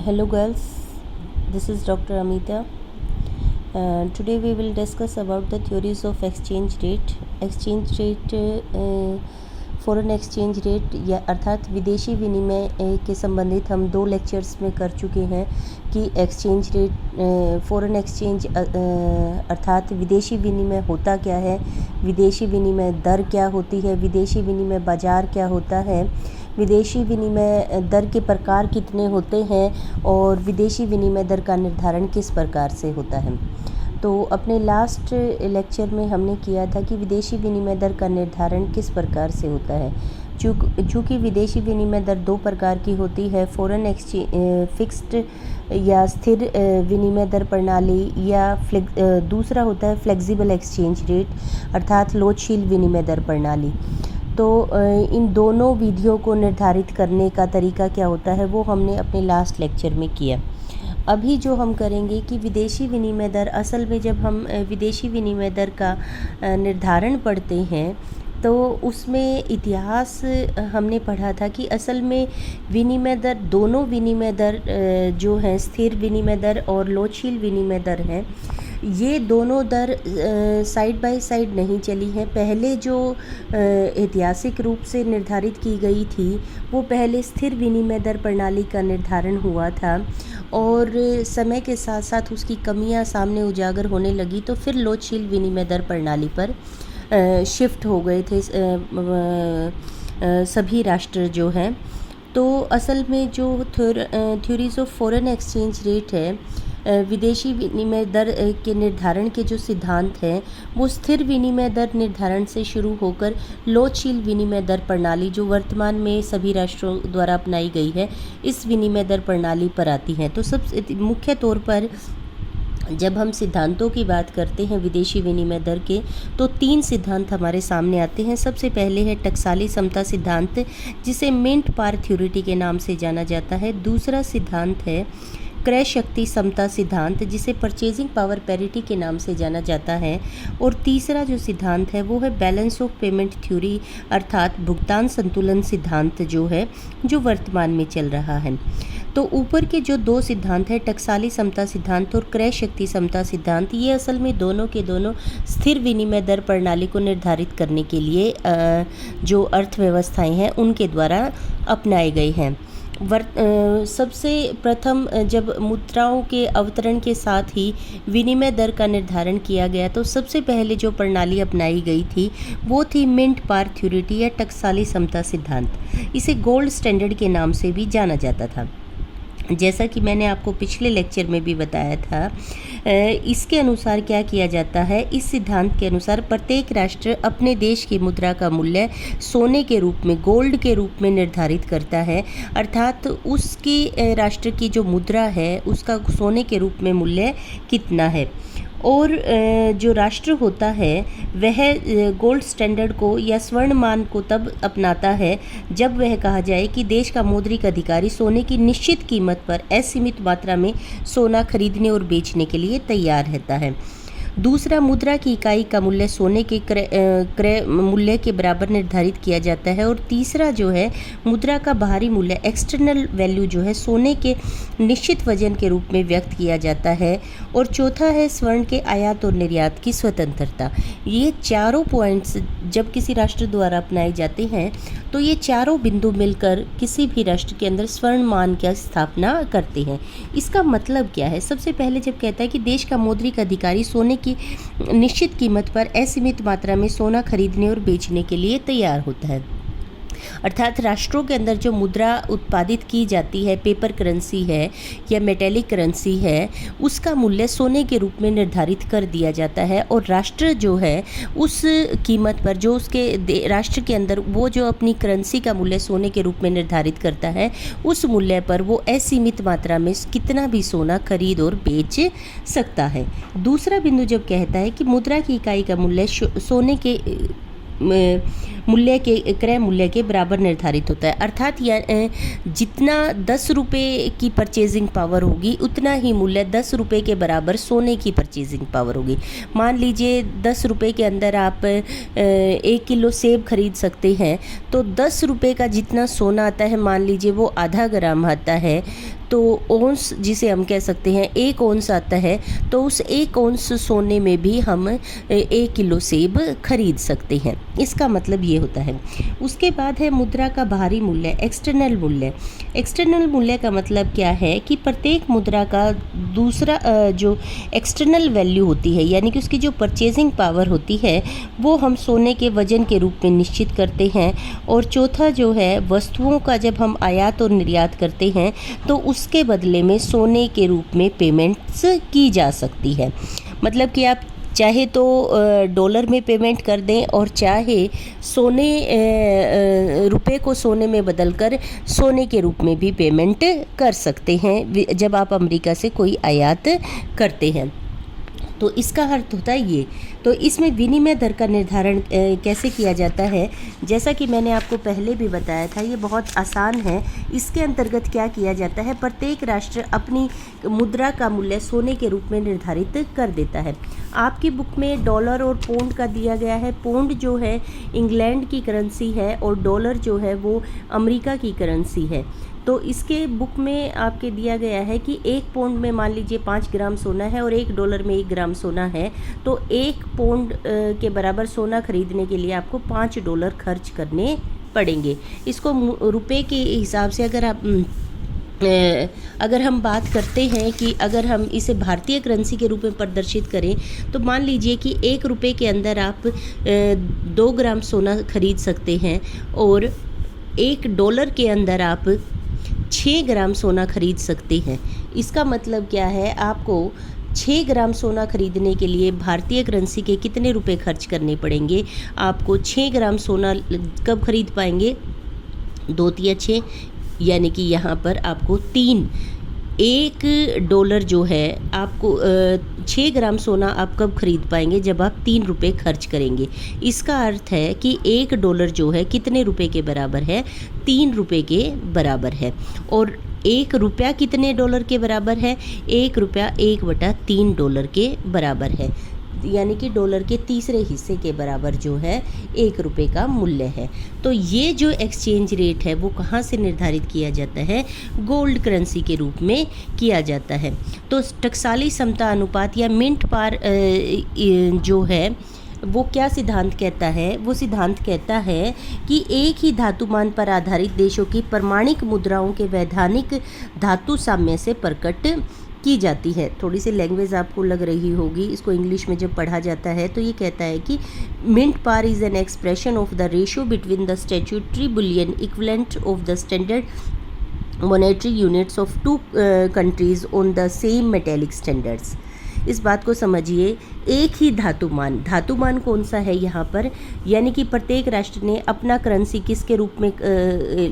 Hello girls, this is Dr. Amita. Today we will discuss about the theories of exchange rate. Exchange rate foreign exchange rate या अर्थात विदेशी विनिमय के संबंधित हम 2 लेक्चर्स में कर चुके हैं कि एक्सचेंज रेट फॉरेन एक्सचेंज अर्थात विदेशी विनिमय होता क्या है, विदेशी विनिमय दर क्या होती है, विदेशी विनिमय बाज़ार क्या होता है, विदेशी विनिमय दर के प्रकार कितने होते हैं और विदेशी विनिमय दर का निर्धारण किस प्रकार से होता है। तो अपने लास्ट लेक्चर में हमने किया था कि विदेशी विनिमय दर का निर्धारण किस प्रकार से होता है। चूँकि विदेशी विनिमय दर 2 प्रकार की होती है, फॉरेन एक्सचेंज फिक्स्ड या स्थिर विनिमय दर प्रणाली या दूसरा होता है फ्लेक्सिबल एक्सचेंज रेट अर्थात लोचशील विनिमय दर प्रणाली। तो इन दोनों विधियों को निर्धारित करने का तरीका क्या होता है वो हमने अपने लास्ट लेक्चर में किया। अभी जो हम करेंगे कि विदेशी विनिमय दर, असल में जब हम विदेशी विनिमय दर का निर्धारण पढ़ते हैं तो उसमें इतिहास हमने पढ़ा था कि असल में विनिमय दर, दोनों विनिमय दर जो हैं स्थिर विनिमय दर और लोचशील विनिमय दर हैं, ये दोनों दर साइड बाय साइड नहीं चली हैं। पहले जो ऐतिहासिक रूप से निर्धारित की गई थी वो पहले स्थिर विनिमय दर प्रणाली का निर्धारण हुआ था और समय के साथ साथ उसकी कमियां सामने उजागर होने लगी तो फिर लोचशील विनिमय दर प्रणाली पर शिफ्ट हो गए थे सभी राष्ट्र जो हैं। तो असल में जो theories of foreign exchange rate है, विदेशी विनिमय दर के निर्धारण के जो सिद्धांत हैं वो स्थिर विनिमय दर निर्धारण से शुरू होकर लोचशील विनिमय दर प्रणाली जो वर्तमान में सभी राष्ट्रों द्वारा अपनाई गई है इस विनिमय दर प्रणाली पर आती हैं। तो सब मुख्य तौर पर जब हम सिद्धांतों की बात करते हैं विदेशी विनिमय दर के तो 3 सिद्धांत हमारे सामने आते हैं। सबसे पहले है टकसाली समता सिद्धांत जिसे मिंट पार थ्योरिटी के नाम से जाना जाता है। दूसरा सिद्धांत है क्रय शक्ति समता सिद्धांत जिसे परचेजिंग पावर पैरिटी के नाम से जाना जाता है। और तीसरा जो सिद्धांत है वो है बैलेंस ऑफ पेमेंट थ्योरी अर्थात भुगतान संतुलन सिद्धांत जो है जो वर्तमान में चल रहा है। तो ऊपर के जो 2 सिद्धांत हैं टकसाली समता सिद्धांत और क्रय शक्ति समता सिद्धांत, ये असल में दोनों के दोनों स्थिर विनिमय दर प्रणाली को निर्धारित करने के लिए जो अर्थव्यवस्थाएं हैं उनके द्वारा अपनाए गए हैं। सबसे प्रथम जब मुद्राओं के अवतरण के साथ ही विनिमय दर का निर्धारण किया गया तो सबसे पहले जो प्रणाली अपनाई गई थी वो थी मिंट पार थ्योरिटी या टकसाली समता सिद्धांत। इसे गोल्ड स्टैंडर्ड के नाम से भी जाना जाता था। जैसा कि मैंने आपको पिछले लेक्चर में भी बताया था, इसके अनुसार क्या किया जाता है, इस सिद्धांत के अनुसार प्रत्येक राष्ट्र अपने देश की मुद्रा का मूल्य सोने के रूप में, गोल्ड के रूप में निर्धारित करता है। अर्थात उसकी राष्ट्र की जो मुद्रा है उसका सोने के रूप में मूल्य कितना है और जो राष्ट्र होता है वह गोल्ड स्टैंडर्ड को या स्वर्ण मान को तब अपनाता है जब वह कहा जाए कि देश का मौद्रिक अधिकारी सोने की निश्चित कीमत पर असीमित मात्रा में सोना खरीदने और बेचने के लिए तैयार रहता है। दूसरा, मुद्रा की इकाई का मूल्य सोने के क्रय मूल्य के बराबर निर्धारित किया जाता है। और तीसरा जो है मुद्रा का बाहरी मूल्य एक्सटर्नल वैल्यू जो है सोने के निश्चित वजन के रूप में व्यक्त किया जाता है। और चौथा है स्वर्ण के आयात और निर्यात की स्वतंत्रता। ये चारों पॉइंट्स जब किसी राष्ट्र द्वारा अपनाए जाते हैं तो ये चारों बिंदु मिलकर किसी भी राष्ट्र के अंदर स्वर्ण मान की स्थापना करते हैं। इसका मतलब क्या है? सबसे पहले जब कहता है कि देश का मौद्रिक अधिकारी सोने की निश्चित कीमत पर असीमित मात्रा में सोना खरीदने और बेचने के लिए तैयार होता है, अर्थात राष्ट्रों के अंदर जो मुद्रा उत्पादित की जाती है, पेपर करेंसी है या मेटेलिक करेंसी है, उसका मूल्य सोने के रूप में निर्धारित कर दिया जाता है। और राष्ट्र जो है उस कीमत पर जो उसके राष्ट्र के अंदर वो जो अपनी करेंसी का मूल्य सोने के रूप में निर्धारित करता है उस मूल्य पर वो असीमित मात्रा में कितना भी सोना खरीद और बेच सकता है। दूसरा बिंदु जब कहता है कि मुद्रा की इकाई का मूल्य सोने के मूल्य के क्रय मूल्य के बराबर निर्धारित होता है, अर्थात जितना 10 रुपये की परचेजिंग पावर होगी उतना ही मूल्य 10 रुपये के बराबर सोने की परचेजिंग पावर होगी। मान लीजिए 10 रुपये के अंदर आप 1 किलो सेब खरीद सकते हैं, तो 10 रुपये का जितना सोना आता है, मान लीजिए वो आधा ग्राम आता है, तो औंस जिसे हम कह सकते हैं 1 औंस आता है, तो उस 1 औंस सोने में भी हम 1 किलो सेब खरीद सकते हैं। इसका मतलब ये होता है। उसके बाद है मुद्रा का बाहरी मूल्य, एक्सटर्नल मूल्य। एक्सटर्नल मूल्य का मतलब क्या है कि प्रत्येक मुद्रा का दूसरा जो एक्सटर्नल वैल्यू होती है, यानी कि उसकी जो परचेजिंग पावर होती है, वो हम सोने के वजन के रूप में निश्चित करते हैं। और चौथा जो है, वस्तुओं का जब हम आयात और निर्यात करते हैं तो उसके बदले में सोने के रूप में पेमेंट्स की जा सकती है। मतलब कि आप चाहे तो डॉलर में पेमेंट कर दें और चाहे सोने रुपए को सोने में बदलकर सोने के रूप में भी पेमेंट कर सकते हैं जब आप अमेरिका से कोई आयात करते हैं। तो इसका अर्थ होता है ये। तो इसमें विनिमय दर का निर्धारण कैसे किया जाता है, जैसा कि मैंने आपको पहले भी बताया था, ये बहुत आसान है। इसके अंतर्गत क्या किया जाता है, प्रत्येक राष्ट्र अपनी मुद्रा का मूल्य सोने के रूप में निर्धारित कर देता है। आपकी बुक में डॉलर और पौंड का दिया गया है। पौंड जो है इंग्लैंड की करेंसी है और डॉलर जो है वो अमेरिका की करेंसी है। तो इसके बुक में आपके दिया गया है कि 1 पौंड में मान लीजिए 5 ग्राम सोना है और 1 डॉलर में 1 ग्राम सोना है, तो 1 पौंड के बराबर सोना खरीदने के लिए आपको 5 डॉलर खर्च करने पड़ेंगे। इसको रुपए के हिसाब से अगर हम बात करते हैं कि अगर हम इसे भारतीय करेंसी के रूप में प्रदर्शित करें, तो मान लीजिए कि 1 रुपये के अंदर आप 2 ग्राम सोना खरीद सकते हैं और 1 डॉलर के अंदर आप 6 ग्राम सोना खरीद सकते हैं। इसका मतलब क्या है, आपको 6 ग्राम सोना खरीदने के लिए भारतीय करेंसी के कितने रुपए खर्च करने पड़ेंगे। आपको 6 ग्राम सोना कब खरीद पाएंगे, 2 तिया 6, यानी कि यहाँ पर आपको 1 डॉलर जो है आपको 6 ग्राम सोना आप कब खरीद पाएंगे, जब आप 3 रुपये खर्च करेंगे। इसका अर्थ है कि 1 डॉलर जो है कितने रुपए के बराबर है, 3 रुपये के बराबर है। और 1 रुपया कितने डॉलर के बराबर है, 1 रुपया 1/3 डॉलर के बराबर है, यानी कि डॉलर के तीसरे हिस्से के बराबर जो है 1 रुपये का मूल्य है। तो ये जो एक्सचेंज रेट है वो कहाँ से निर्धारित किया जाता है, गोल्ड करेंसी के रूप में किया जाता है। तो टकसाली समता अनुपात या मिंट पार जो है वो क्या सिद्धांत कहता है, वो सिद्धांत कहता है कि एक ही धातुमान पर आधारित देशों की प्रमाणिक मुद्राओं के वैधानिक धातु साम्य से प्रकट की जाती है। थोड़ी सी लैंग्वेज आपको लग रही होगी, इसको इंग्लिश में जब पढ़ा जाता है तो ये कहता है कि mint par is an expression of the ratio between the statutory bullion equivalent of the standard monetary units of 2 countries on the same metallic standards. इस बात को समझिए, एक ही धातुमान कौन सा है यहाँ पर, यानी कि प्रत्येक राष्ट्र ने अपना करेंसी किसके रूप में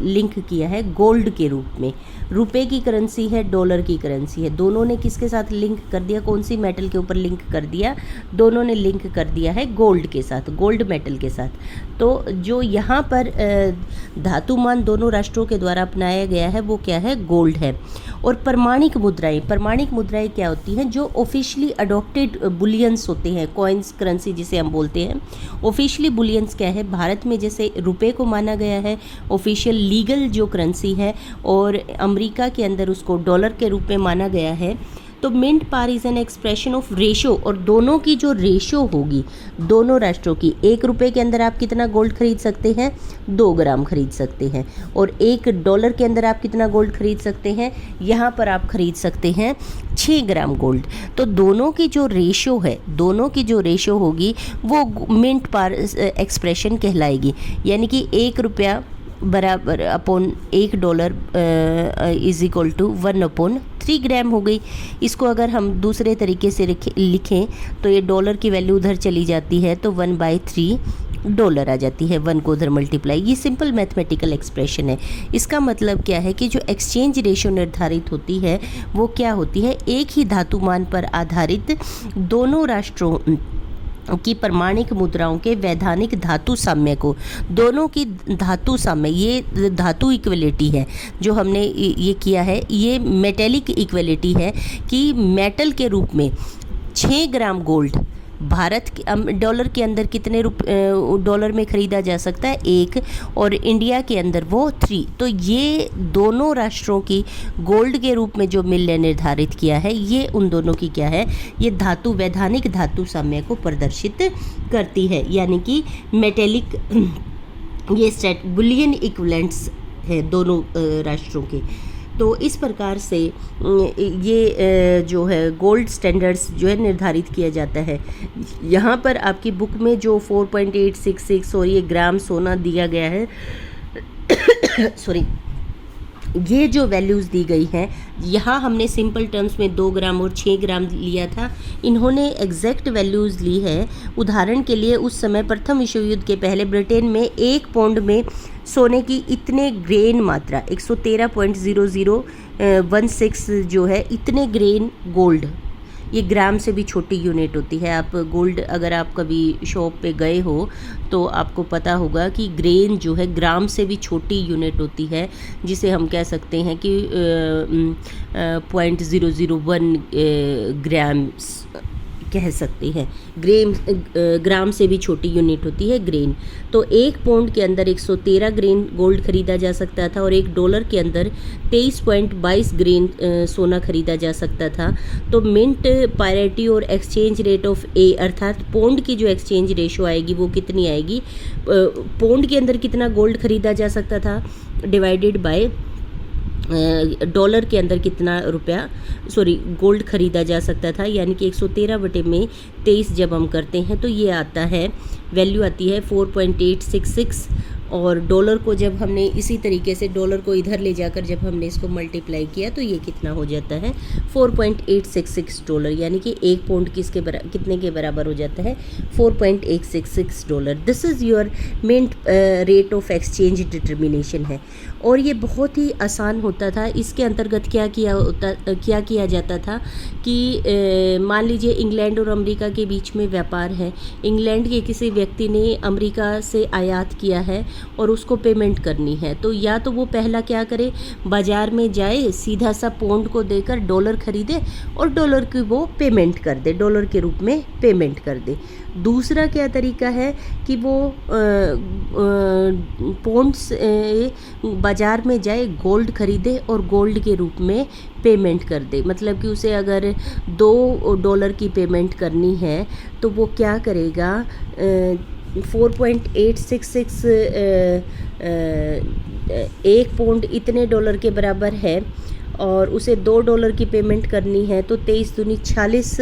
लिंक किया है, गोल्ड के रूप में। रुपए की करेंसी है, डॉलर की करेंसी है, दोनों ने किसके साथ लिंक कर दिया, कौन सी मेटल के ऊपर लिंक कर दिया, दोनों ने लिंक कर दिया है गोल्ड के साथ, गोल्ड मेटल के साथ। तो जो यहाँ पर धातुमान दोनों राष्ट्रों के द्वारा अपनाया गया है वो क्या है, गोल्ड है। और प्रमाणिक मुद्राएं क्या होती हैं, जो ऑफिशियली अडॉप्टेड बुलियंस होते हैं, कॉइन्स करेंसी जिसे हम बोलते हैं। ऑफिशियली बुलियंस क्या है, भारत में जैसे रुपए को माना गया है ऑफिशियल लीगल जो करेंसी है, और अमेरिका के अंदर उसको डॉलर के रूप में माना गया है। तो mint par is an expression of ratio, और दोनों की जो रेशो होगी दोनों राष्ट्रों की, 1 रुपये के अंदर आप कितना गोल्ड खरीद सकते हैं, 2 ग्राम खरीद सकते हैं, और 1 डॉलर के अंदर आप कितना गोल्ड खरीद सकते हैं, यहाँ पर आप खरीद सकते हैं 6 ग्राम गोल्ड। तो दोनों की जो रेशो होगी वो मिंट पार एक्सप्रेशन कहलाएगी, यानी कि 1 रुपया बराबर upon 1 dollar is equal to 1/3 gram हो गई। इसको अगर हम दूसरे तरीके से लिखें तो ये डॉलर की वैल्यू उधर चली जाती है तो 1/3 डॉलर आ जाती है, 1 को उधर मल्टीप्लाई। ये सिंपल मैथमेटिकल एक्सप्रेशन है। इसका मतलब क्या है कि जो एक्सचेंज रेशियो निर्धारित होती है वो क्या होती है, एक ही धातुमान पर आधारित दोनों राष्ट्रों की प्रमाणिक मुद्राओं के वैधानिक धातु साम्य को, दोनों की धातु साम्य, ये धातु इक्वलिटी है जो हमने ये किया है, ये मेटेलिक इक्वलिटी है कि मेटल के रूप में 6 ग्राम गोल्ड भारत के डॉलर के अंदर कितने डॉलर में ख़रीदा जा सकता है? 1, और इंडिया के अंदर वो 3। तो ये दोनों राष्ट्रों की गोल्ड के रूप में जो मिल ने निर्धारित किया है, ये उन दोनों की क्या है, ये धातु वैधानिक धातु साम्य को प्रदर्शित करती है, यानी कि मेटेलिक ये स्टेट बुलियन इक्विवेलेंट्स है दोनों राष्ट्रों के। तो इस प्रकार से ये जो है गोल्ड स्टैंडर्ड्स जो है निर्धारित किया जाता है। यहाँ पर आपकी बुक में जो 4.866 और ये ग्राम सोना दिया गया है सॉरी, ये जो वैल्यूज़ दी गई हैं, यहाँ हमने सिंपल टर्म्स में 2 ग्राम और 6 ग्राम लिया था। इन्होंने एग्जैक्ट वैल्यूज़ ली है। उदाहरण के लिए उस समय प्रथम विश्व युद्ध के पहले ब्रिटेन में 1 पौंड में सोने की इतने ग्रेन मात्रा 113.0016 जो है, इतने ग्रेन गोल्ड, ये ग्राम से भी छोटी यूनिट होती है। आप गोल्ड अगर आप कभी शॉप पे गए हो तो आपको पता होगा कि ग्रेन जो है ग्राम से भी छोटी यूनिट होती है, जिसे हम कह सकते हैं कि 0.001 ग्राम्स कह सकते हैं। ग्राम से भी छोटी यूनिट होती है ग्रेन। तो 1 पौंड के अंदर 113 ग्रेन गोल्ड खरीदा जा सकता था और $1 के अंदर 23.22 ग्रेन सोना खरीदा जा सकता था। तो मिंट पैरिटी और एक्सचेंज रेट ऑफ ए, अर्थात पौंड की जो एक्सचेंज रेशो आएगी वो कितनी आएगी, पौंड के अंदर कितना गोल्ड खरीदा जा सकता था डिवाइडेड बाय डॉलर के अंदर कितना गोल्ड खरीदा जा सकता था, यानी कि 113/23 जब हम करते हैं तो ये आता है, वैल्यू आती है 4.866। और डॉलर को जब हमने इसी तरीके से डॉलर को इधर ले जाकर जब हमने इसको मल्टीप्लाई किया तो ये कितना हो जाता है, $4.866, यानी कि 1 पौंड कितने के बराबर हो जाता है, $4.866। This is your mint rate of exchange determination है। और ये बहुत ही आसान होता था। इसके अंतर्गत क्या किया जाता था कि मान लीजिए इंग्लैंड और अमेरिका के बीच में व्यापार है, इंग्लैंड के किसी व्यक्ति ने अमेरिका से आयात किया है और उसको पेमेंट करनी है, तो या तो वो पहला क्या करे, बाज़ार में जाए, सीधा सा पौंड को देकर डॉलर खरीदे और डॉलर की वो पेमेंट कर दे, डॉलर के रूप में पेमेंट कर दे। दूसरा क्या तरीका है कि वो पौंड से बाज़ार में जाए, गोल्ड खरीदे और गोल्ड के रूप में पेमेंट कर दे। मतलब कि उसे अगर $2 की पेमेंट करनी है तो वो क्या करेगा, 4.866 1 पौंड इतने डॉलर के बराबर है और उसे $2 की पेमेंट करनी है, तो 23 दूनी 40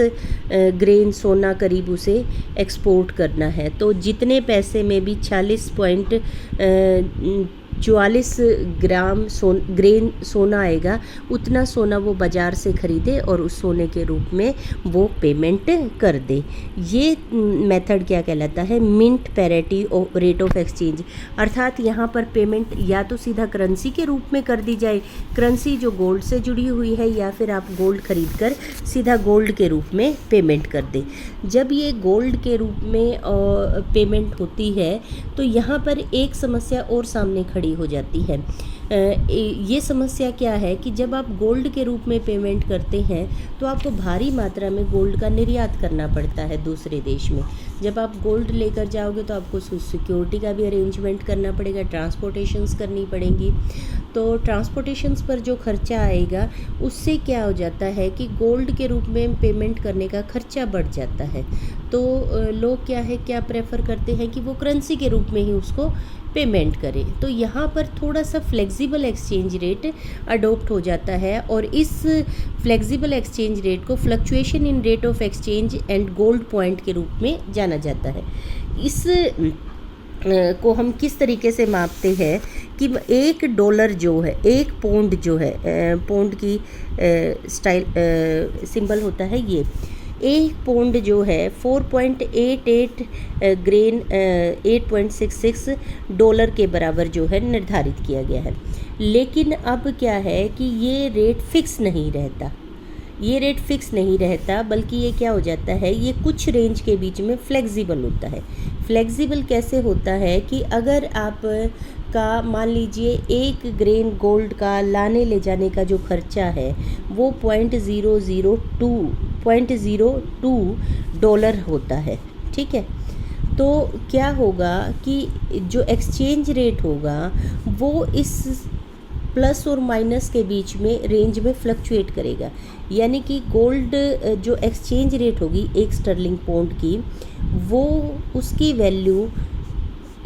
ग्रेन सोना करीब उसे एक्सपोर्ट करना है। तो जितने पैसे में भी 40.44 ग्राम ग्रेन सोना आएगा, उतना सोना वो बाज़ार से ख़रीदे और उस सोने के रूप में वो पेमेंट कर दे। ये मेथड क्या कहलाता है, mint parity rate of exchange. अर्थात यहाँ पर पेमेंट या तो सीधा करेंसी के रूप में कर दी जाए, करेंसी जो गोल्ड से जुड़ी हुई है, या फिर आप गोल्ड खरीद कर सीधा गोल्ड के रूप में पेमेंट कर दे। जब ये गोल्ड के रूप में पेमेंट होती है तो यहाँ पर एक समस्या और सामने खड़ी हो जाती है। ये समस्या क्या है कि जब आप गोल्ड के रूप में पेमेंट करते हैं तो आपको भारी मात्रा में गोल्ड का निर्यात करना पड़ता है दूसरे देश में। जब आप गोल्ड लेकर जाओगे तो आपको सिक्योरिटी का भी अरेंजमेंट करना पड़ेगा, ट्रांसपोर्टेशंस करनी पड़ेंगी। तो ट्रांसपोर्टेशंस पर जो खर्चा आएगा उससे क्या हो जाता है कि गोल्ड के रूप में पेमेंट करने का खर्चा बढ़ जाता है। तो लोग क्या प्रेफर करते हैं कि वो करेंसी के रूप में ही उसको पेमेंट करें। तो यहाँ पर थोड़ा सा फ्लेक्सिबल एक्सचेंज रेट अडोप्ट हो जाता है और इस फ्लेक्सिबल एक्सचेंज रेट को fluctuation in rate of exchange and gold point के रूप में जाना जाता है। इस को हम किस तरीके से मापते हैं कि $1 जो है, 1 पौंड जो है, पौंड की सिंबल होता है ये, 1 पौंड जो है 4.88 ग्रेन 8.66 डॉलर के बराबर जो है निर्धारित किया गया है। लेकिन अब क्या है कि ये रेट फिक्स नहीं रहता, बल्कि ये क्या हो जाता है, ये कुछ रेंज के बीच में फ्लेक्सिबल होता है। फ्लेक्सिबल कैसे होता है कि अगर आप का मान लीजिए 1 ग्रेन गोल्ड का लाने ले जाने का जो खर्चा है वो 0.002 $0.02 होता है। ठीक है, तो क्या होगा कि जो एक्सचेंज रेट होगा वो इस प्लस और माइनस के बीच में रेंज में फ्लक्चुएट करेगा। यानी कि गोल्ड जो एक्सचेंज रेट होगी एक स्टर्लिंग पाउंड की, वो उसकी वैल्यू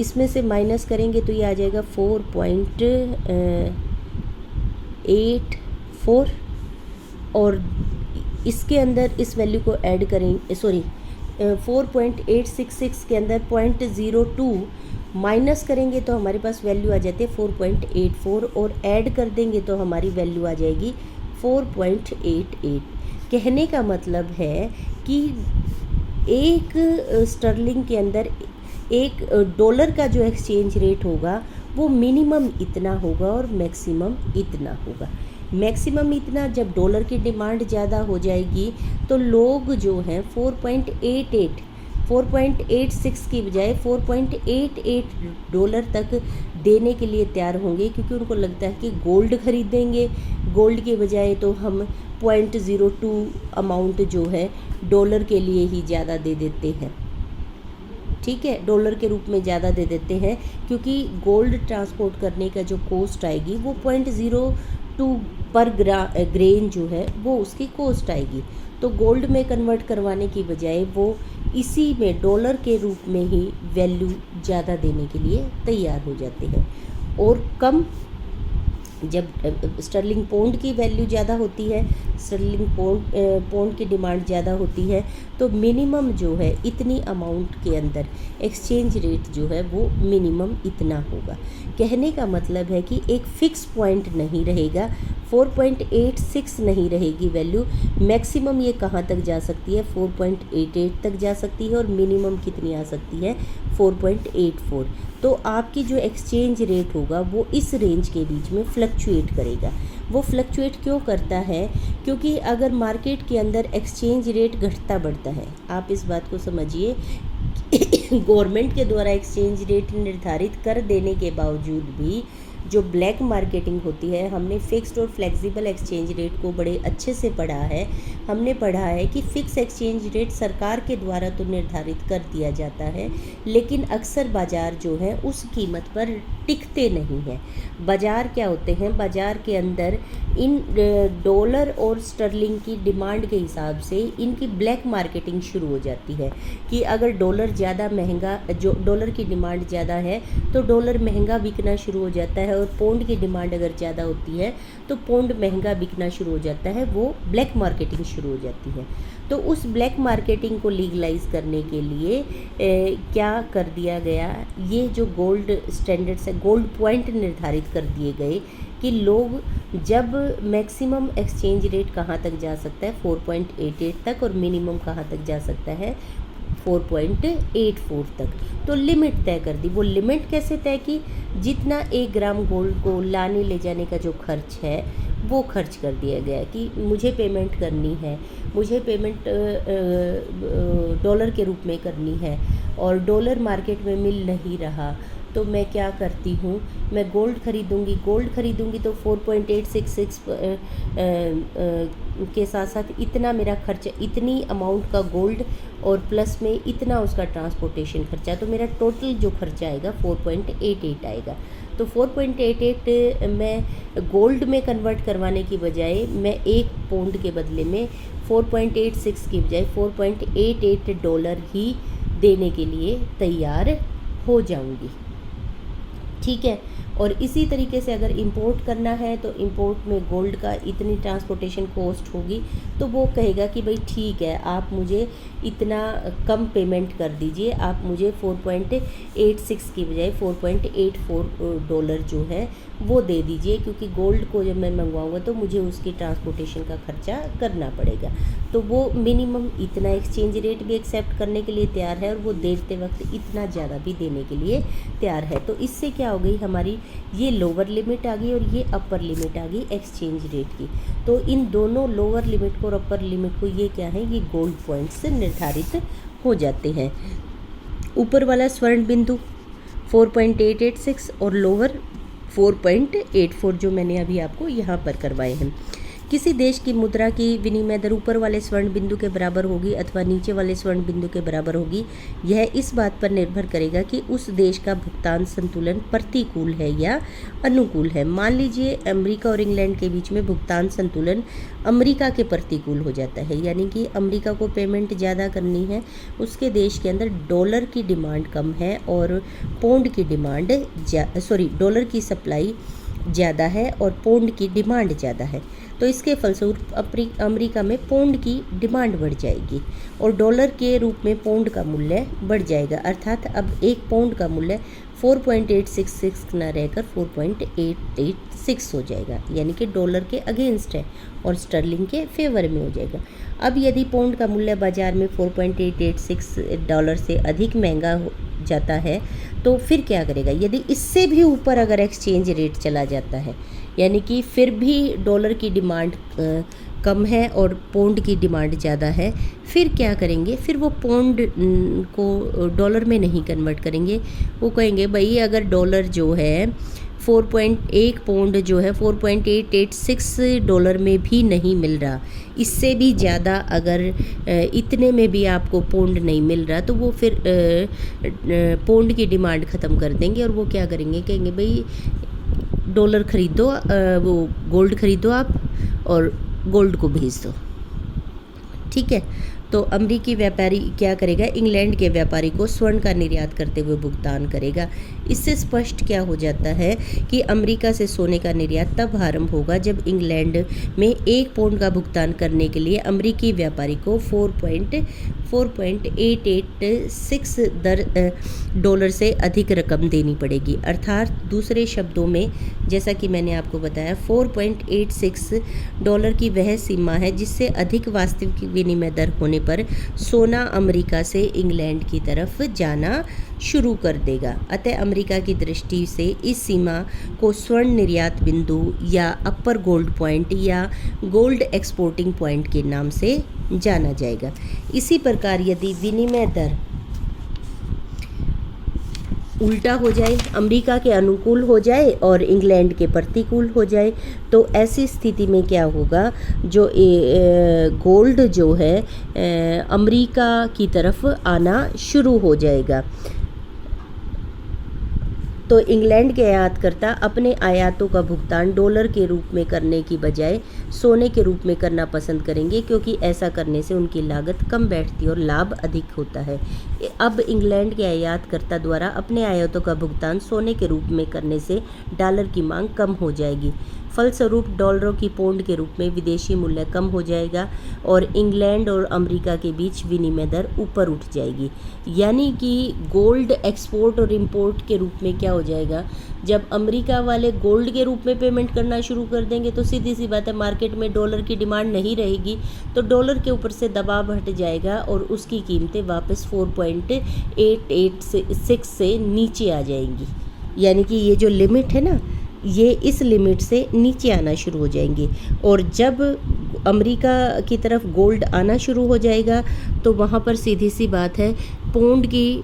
इसमें से माइनस करेंगे तो ये आ जाएगा 4.84, और इसके अंदर इस वैल्यू को ऐड करेंगे, 4.866 के अंदर 0.02 माइनस करेंगे तो हमारे पास वैल्यू आ जाती है 4.84, और ऐड कर देंगे तो हमारी वैल्यू आ जाएगी 4.88। कहने का मतलब है कि एक स्टर्लिंग के अंदर $1 का जो एक्सचेंज रेट होगा वो मिनिमम इतना होगा और मैक्सिमम इतना होगा। मैक्सिमम इतना, जब डॉलर की डिमांड ज़्यादा हो जाएगी तो लोग जो हैं 4.86 की बजाय $4.88 तक देने के लिए तैयार होंगे, क्योंकि उनको लगता है कि गोल्ड खरीदेंगे, गोल्ड के बजाय तो हम 0.02 अमाउंट जो है डॉलर के लिए ही ज़्यादा दे देते हैं। ठीक है, डॉलर के रूप में ज़्यादा दे देते हैं, क्योंकि गोल्ड ट्रांसपोर्ट करने का जो कॉस्ट आएगी वो 0.02 पर ग्रेन जो है वो उसकी कॉस्ट आएगी। तो गोल्ड में कन्वर्ट करवाने की बजाय वो इसी में डॉलर के रूप में ही वैल्यू ज़्यादा देने के लिए तैयार हो जाते हैं। और कम, जब स्टर्लिंग पाउंड की वैल्यू ज़्यादा होती है, स्टर्लिंग पाउंड की डिमांड ज़्यादा होती है, तो मिनिमम जो है इतनी अमाउंट के अंदर एक्सचेंज रेट जो है वो मिनिमम इतना होगा। कहने का मतलब है कि एक फ़िक्स पॉइंट नहीं रहेगा, 4.86 नहीं रहेगी वैल्यू। मैक्सिमम ये कहाँ तक जा सकती है, 4.88 तक जा सकती है, और मिनिमम कितनी आ सकती है, 4.84। तो आपकी जो एक्सचेंज रेट होगा वो इस रेंज के बीच में फ्लक्चुएट करेगा। वो फ्लक्चुएट क्यों करता है? क्योंकि अगर मार्केट के अंदर एक्सचेंज रेट घटता बढ़ता है, आप इस बात को समझिए, गवर्नमेंट के द्वारा एक्सचेंज रेट निर्धारित कर देने के बावजूद भी जो ब्लैक मार्केटिंग होती है, हमने फिक्स्ड और फ्लेक्सिबल एक्सचेंज रेट को बड़े अच्छे से पढ़ा है। हमने पढ़ा है कि फ़िक्स एक्सचेंज रेट सरकार के द्वारा तो निर्धारित कर दिया जाता है, लेकिन अक्सर बाज़ार जो है उस कीमत पर टिकते नहीं हैं। बाज़ार क्या होते हैं, बाज़ार के अंदर इन डॉलर और स्टर्लिंग की डिमांड के हिसाब से इनकी ब्लैक मार्केटिंग शुरू हो जाती है कि अगर डॉलर ज़्यादा महंगा, जो डॉलर की डिमांड ज़्यादा है तो डॉलर महंगा बिकना शुरू हो जाता है, और पौंड की डिमांड अगर ज़्यादा होती है तो पौंड महंगा बिकना शुरू हो जाता है, वो ब्लैक मार्केटिंग शुरू हो जाती है। तो उस ब्लैक मार्केटिंग को लीगलाइज करने के लिए क्या कर दिया गया, ये जो गोल्ड स्टैंडर्ड्स है, गोल्ड पॉइंट निर्धारित कर दिए गए कि लोग जब मैक्सिमम एक्सचेंज रेट कहाँ तक जा सकता है, 4.88 तक, और मिनिमम कहाँ तक जा सकता है, 4.84 तक। तो लिमिट तय कर दी। वो लिमिट कैसे तय की? जितना 1 ग्राम गोल्ड को लाने ले जाने का जो खर्च है वो खर्च कर दिया गया कि मुझे पेमेंट करनी है, मुझे पेमेंट डॉलर के रूप में करनी है, और डॉलर मार्केट में मिल नहीं रहा, तो मैं क्या करती हूँ, मैं गोल्ड खरीदूँगी तो 4.866 के साथ साथ इतना मेरा खर्चा, इतनी अमाउंट का गोल्ड और प्लस में इतना उसका ट्रांसपोर्टेशन खर्चा, तो मेरा टोटल जो खर्चा आएगा 4.88 आएगा। तो 4.88 मैं गोल्ड में कन्वर्ट करवाने की बजाय मैं 1 पाउंड के बदले में 4.86 की बजाय $4.88 ही देने के लिए तैयार हो जाऊंगी। ठीक है, और इसी तरीके से अगर इंपोर्ट करना है तो इंपोर्ट में गोल्ड का इतनी ट्रांसपोर्टेशन कॉस्ट होगी, तो वो कहेगा कि भाई ठीक है, आप मुझे इतना कम पेमेंट कर दीजिए, आप मुझे 4.86 की बजाय $4.84 जो है वो दे दीजिए, क्योंकि गोल्ड को जब मैं मंगवाऊंगा तो मुझे उसकी ट्रांसपोर्टेशन का खर्चा करना पड़ेगा। तो वो मिनिमम इतना एक्सचेंज रेट भी एक्सेप्ट करने के लिए तैयार है, और वो देते वक्त इतना ज़्यादा भी देने के लिए तैयार है। तो इससे क्या हो गई, हमारी ये लोअर लिमिट आ गई और ये अपर लिमिट आ गई एक्सचेंज रेट की। तो इन दोनों लोअर लिमिट को और अपर लिमिट को ये क्या है, ये गोल्ड पॉइंट से निर्धारित हो जाते हैं। ऊपर वाला स्वर्ण बिंदु 4.886 और लोअर 4.84 जो मैंने अभी आपको यहाँ पर करवाए हैं, किसी देश की मुद्रा की विनिमय दर ऊपर वाले स्वर्ण बिंदु के बराबर होगी अथवा नीचे वाले स्वर्ण बिंदु के बराबर होगी, यह इस बात पर निर्भर करेगा कि उस देश का भुगतान संतुलन प्रतिकूल है या अनुकूल है। मान लीजिए अमेरिका और इंग्लैंड के बीच में भुगतान संतुलन अमेरिका के प्रतिकूल हो जाता है, यानी कि अमेरिका को पेमेंट ज़्यादा करनी है, उसके देश के अंदर डॉलर की डिमांड कम है और पौंड की डिमांड डॉलर की सप्लाई ज़्यादा है और पौंड की डिमांड ज़्यादा है। तो इसके फलस्वरूप अमेरिका में पौंड की डिमांड बढ़ जाएगी और डॉलर के रूप में पौंड का मूल्य बढ़ जाएगा। अर्थात अब एक पौंड का मूल्य 4.866 न रहकर 4.886 हो जाएगा, यानी कि डॉलर के अगेंस्ट है और स्टर्लिंग के फेवर में हो जाएगा। अब यदि पौंड का मूल्य बाज़ार में 4.886 डॉलर से अधिक महंगा हो जाता है तो फिर क्या करेगा? यदि इससे भी ऊपर अगर एक्सचेंज रेट चला जाता है, यानी कि फिर भी डॉलर की डिमांड कम है और पौंड की डिमांड ज़्यादा है, फिर क्या करेंगे? फिर वो पौंड को डॉलर में नहीं कन्वर्ट करेंगे। वो कहेंगे भाई अगर डॉलर जो है 4.1 पौंड जो है 4.886 डॉलर में भी नहीं मिल रहा, इससे भी ज़्यादा अगर इतने में भी आपको पौंड नहीं मिल रहा, तो वो फिर पौंड की डिमांड ख़त्म कर देंगे और वो क्या करेंगे? कहेंगे भाई डॉलर ख़रीदो, वो गोल्ड ख़रीदो आप और गोल्ड को भेज दो। ठीक है, तो अमेरिकी व्यापारी क्या करेगा? इंग्लैंड के व्यापारी को स्वर्ण का निर्यात करते हुए भुगतान करेगा। इससे स्पष्ट क्या हो जाता है कि अमेरिका से सोने का निर्यात तब आरंभ होगा जब इंग्लैंड में 1 पौंड का भुगतान करने के लिए अमेरिकी व्यापारी को 4.886 डॉलर से अधिक रकम देनी पड़ेगी। अर्थात दूसरे शब्दों में, जैसा कि मैंने आपको बताया, 4.86 डॉलर की वह सीमा है जिससे अधिक वास्तविक विनिमय दर होने पर सोना अमेरिका से इंग्लैंड की तरफ जाना शुरू कर देगा। अतः अमेरिका की दृष्टि से इस सीमा को स्वर्ण निर्यात बिंदु या अपर गोल्ड पॉइंट या गोल्ड एक्सपोर्टिंग पॉइंट के नाम से जाना जाएगा। इसी प्रकार यदि विनिमय दर उल्टा हो जाए, अमेरिका के अनुकूल हो जाए और इंग्लैंड के प्रतिकूल हो जाए, तो ऐसी स्थिति में क्या होगा? जो गोल्ड जो है अमेरिका की तरफ आना शुरू हो जाएगा। तो इंग्लैंड के आयातकर्ता अपने आयातों का भुगतान डॉलर के रूप में करने की बजाय सोने के रूप में करना पसंद करेंगे, क्योंकि ऐसा करने से उनकी लागत कम बैठती है और लाभ अधिक होता है। अब इंग्लैंड के आयातकर्ता द्वारा अपने आयातों का भुगतान सोने के रूप में करने से डॉलर की मांग कम हो जाएगी। फलस्वरूप डॉलरों की पौंड के रूप में विदेशी मूल्य कम हो जाएगा और इंग्लैंड और अमेरिका के बीच विनिमय दर ऊपर उठ जाएगी। यानी कि गोल्ड एक्सपोर्ट और इंपोर्ट के रूप में क्या हो जाएगा? जब अमेरिका वाले गोल्ड के रूप में पेमेंट करना शुरू कर देंगे तो सीधी सी बात है, मार्केट में डॉलर की डिमांड नहीं रहेगी, तो डॉलर के ऊपर से दबाव हट जाएगा और उसकी कीमतें वापस 4.886 से नीचे आ जाएंगी। यानी कि ये जो लिमिट है ना, ये इस लिमिट से नीचे आना शुरू हो जाएंगे और जब अमेरिका की तरफ गोल्ड आना शुरू हो जाएगा तो वहाँ पर सीधी सी बात है, पौंड की